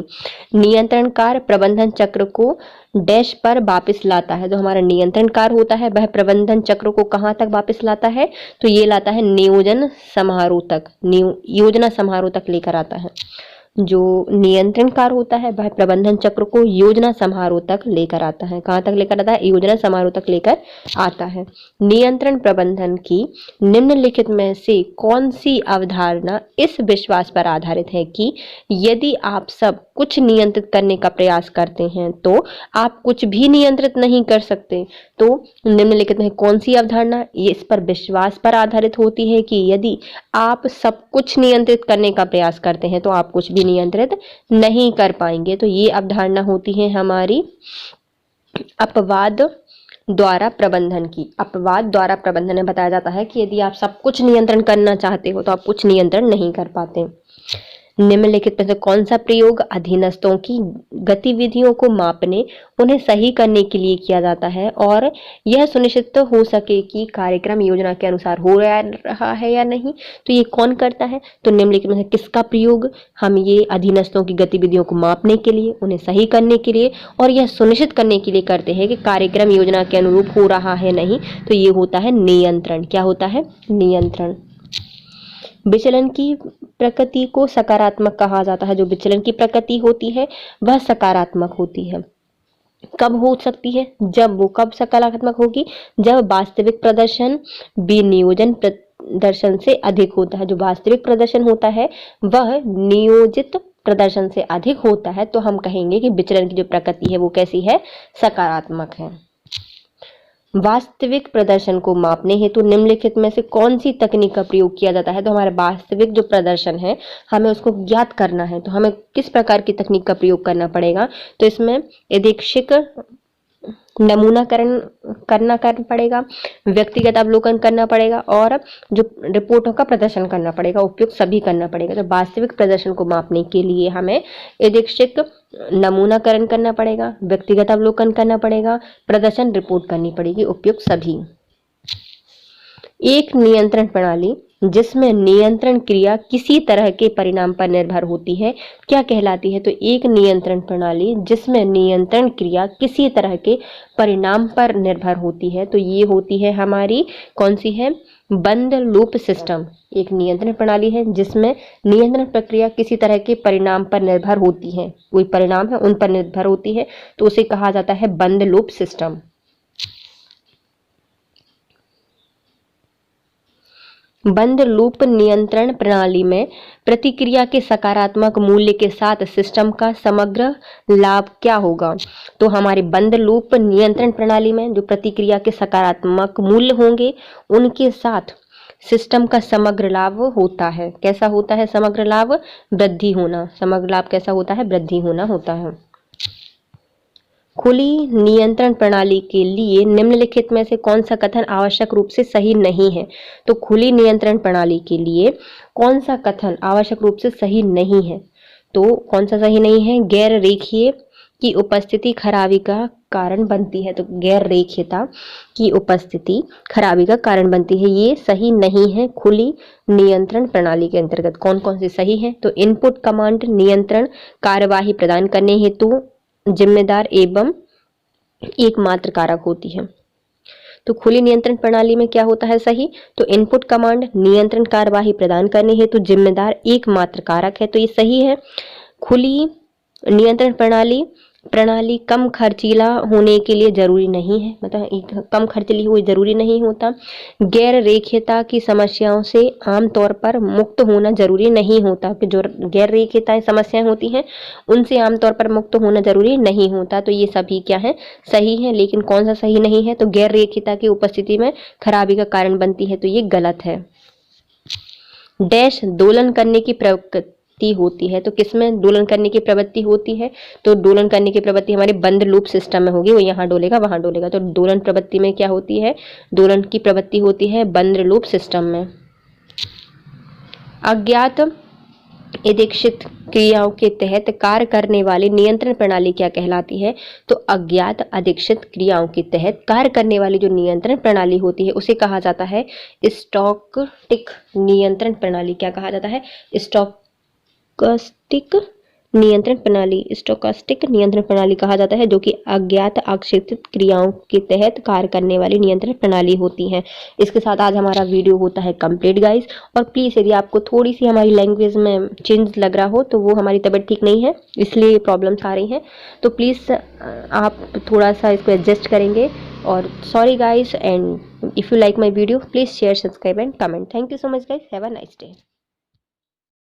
नियंत्रण कार्य प्रबंधन चक्र को डैश पर वापस लाता है। जो हमारा नियंत्रण कार्य होता है वह प्रबंधन चक्र को कहाँ तक वापस लाता है? तो ये लाता है नियोजन समारोह तक, योजना समारोह तक लेकर आता है। जो नियंत्रण कार्य होता है वह प्रबंधन चक्र को योजना समारोह तक लेकर आता है। कहाँ तक लेकर आता है? योजना समारोह तक लेकर आता है। नियंत्रण प्रबंधन की निम्नलिखित में से कौन सी अवधारणा इस विश्वास पर आधारित है कि यदि आप सब कुछ नियंत्रित करने का प्रयास करते हैं तो आप कुछ भी नियंत्रित नहीं कर सकते? तो निम्नलिखित में कौन सी अवधारणा ये इस पर विश्वास पर आधारित होती है कि यदि आप सब कुछ नियंत्रित करने का प्रयास करते हैं तो आप कुछ भी नियंत्रित नहीं कर पाएंगे? तो ये अवधारणा होती है हमारी अपवाद द्वारा प्रबंधन की। अपवाद द्वारा प्रबंधन में बताया जाता है कि यदि आप सब कुछ नियंत्रण करना चाहते हो तो आप कुछ नियंत्रण नहीं कर पाते। निम्नलिखित में से कौन सा प्रयोग अधीनस्थों की गतिविधियों को मापने, उन्हें सही करने के लिए किया जाता है और यह सुनिश्चित हो सके कि कार्यक्रम योजना के अनुसार हो रहा है या नहीं? तो ये कौन करता है? तो निम्नलिखित में से किसका प्रयोग हम ये अधीनस्थों की गतिविधियों को मापने के लिए, उन्हें सही करने के लिए और यह सुनिश्चित करने के लिए करते हैं कि कार्यक्रम योजना के अनुरूप हो रहा है नहीं? तो ये होता है नियंत्रण। क्या होता है? नियंत्रण। विचलन की प्रकृति को सकारात्मक कहा जाता है। जो विचलन की प्रकृति होती है वह सकारात्मक होती है। कब हो सकती है? जब वो कब सकारात्मक होगी? जब वास्तविक प्रदर्शन विनियोजन प्रदर्शन से अधिक होता है। जो वास्तविक प्रदर्शन होता है वह नियोजित प्रदर्शन से अधिक होता है तो हम कहेंगे कि विचलन की जो प्रकृति है वो कैसी है? सकारात्मक है। वास्तविक प्रदर्शन को मापने हेतु निम्नलिखित में से कौन सी तकनीक का प्रयोग किया जाता है? तो हमारा वास्तविक जो प्रदर्शन है हमें उसको ज्ञात करना है तो हमें किस प्रकार की तकनीक का प्रयोग करना पड़ेगा? तो इसमें यदीक्षिक नमूनाकरण करना पड़ेगा, व्यक्तिगत अवलोकन करना पड़ेगा और जो रिपोर्टों का प्रदर्शन करना पड़ेगा। उपयुक्त सभी करना पड़ेगा। तो वास्तविक प्रदर्शन को मापने के लिए हमें यदीक्षिक नमूनाकरण करना पड़ेगा, व्यक्तिगत अवलोकन करना पड़ेगा, प्रदर्शन रिपोर्ट करनी पड़ेगी। उपयुक्त सभी। एक नियंत्रण प्रणाली जिसमें नियंत्रण क्रिया किसी तरह के परिणाम पर निर्भर होती है क्या कहलाती है? तो एक नियंत्रण प्रणाली जिसमें नियंत्रण क्रिया किसी तरह के परिणाम पर निर्भर होती है तो ये होती है हमारी कौन सी है? बंद लूप सिस्टम। एक नियंत्रण प्रणाली है जिसमें नियंत्रण प्रक्रिया किसी तरह के परिणाम पर निर्भर होती है, कोई परिणाम है उन पर निर्भर होती है तो उसे कहा जाता है बंद लूप सिस्टम। बंद लूप नियंत्रण प्रणाली में प्रतिक्रिया के सकारात्मक मूल्य के साथ सिस्टम का समग्र लाभ क्या होगा? तो हमारी बंद लूप नियंत्रण प्रणाली में जो प्रतिक्रिया के सकारात्मक मूल्य होंगे उनके साथ सिस्टम का समग्र लाभ होता है। कैसा होता है समग्र लाभ? वृद्धि होना। समग्र लाभ कैसा होता है? वृद्धि होना होता है। खुली नियंत्रण प्रणाली के लिए निम्नलिखित में से कौन सा कथन आवश्यक रूप से सही नहीं है? तो खुली नियंत्रण प्रणाली के लिए कौन सा कथन आवश्यक रूप से सही नहीं है? तो कौन सा सही नहीं है? गैर रेखीय की उपस्थिति खराबी का कारण बनती है। तो गैर रेखीयता की उपस्थिति खराबी का कारण बनती है, ये सही नहीं है खुली नियंत्रण प्रणाली के अंतर्गत। कौन कौन सी सही है? तो इनपुट कमांड नियंत्रण कार्यवाही प्रदान करने हेतु जिम्मेदार एवं एकमात्र कारक होती है। तो खुली नियंत्रण प्रणाली में क्या होता है सही? तो इनपुट कमांड नियंत्रण कार्यवाही प्रदान करने हेतु जिम्मेदार एकमात्र कारक है, तो ये सही है। खुली नियंत्रण प्रणाली कम खर्चीला होने के लिए जरूरी नहीं है, मतलब कम खर्चीली हो जरूरी नहीं होता। गैर रेखीयता की समस्याओं से आमतौर पर मुक्त होना जरूरी नहीं होता, कि जो गैर रेखीयता समस्याएं होती हैं उनसे आमतौर पर मुक्त होना जरूरी नहीं होता। तो ये सभी क्या है? सही है। लेकिन कौन सा सही नहीं है? तो गैर रेखीयता की उपस्थिति में खराबी का कारण बनती है, तो ये गलत है। डैश दोलन करने की प्रवृत्ति होती है, तो किसमें दोलन करने की प्रवृत्ति होती है? तो दोलन करने की प्रवृत्ति हमारे बंद लूप सिस्टम में होगी, वो यहाँ डोलेगा वहां डोलेगा। तो दोलन प्रवृत्ति में क्या होती है? दोलन की प्रवृत्ति होती है बंद लूप सिस्टम में। अज्ञात अदीक्षित क्रियाओं के तहत कार्य करने वाली नियंत्रण प्रणाली क्या कहलाती है? तो अज्ञात अदीक्षित क्रियाओं के तहत कार्य करने वाली जो नियंत्रण प्रणाली होती है उसे कहा जाता है स्टोकेस्टिक नियंत्रण प्रणाली। क्या कहा जाता है? स्टोकेस्टिक नियंत्रण प्रणाली कहा जाता है, जो कि अज्ञात अक्षितित क्रियाओं के तहत कार्य करने वाली नियंत्रण प्रणाली होती है। इसके साथ आज हमारा वीडियो होता है कंप्लीट गाइस। और प्लीज़ यदि आपको थोड़ी सी हमारी लैंग्वेज में चेंज लग रहा हो तो वो हमारी तबीयत ठीक नहीं है, इसलिए प्रॉब्लम्स आ रही हैं, तो प्लीज़ आप थोड़ा सा इसको एडजस्ट करेंगे। और sorry guys, and if you like my video please share, subscribe and comment. Thank you so much guys, have a nice day.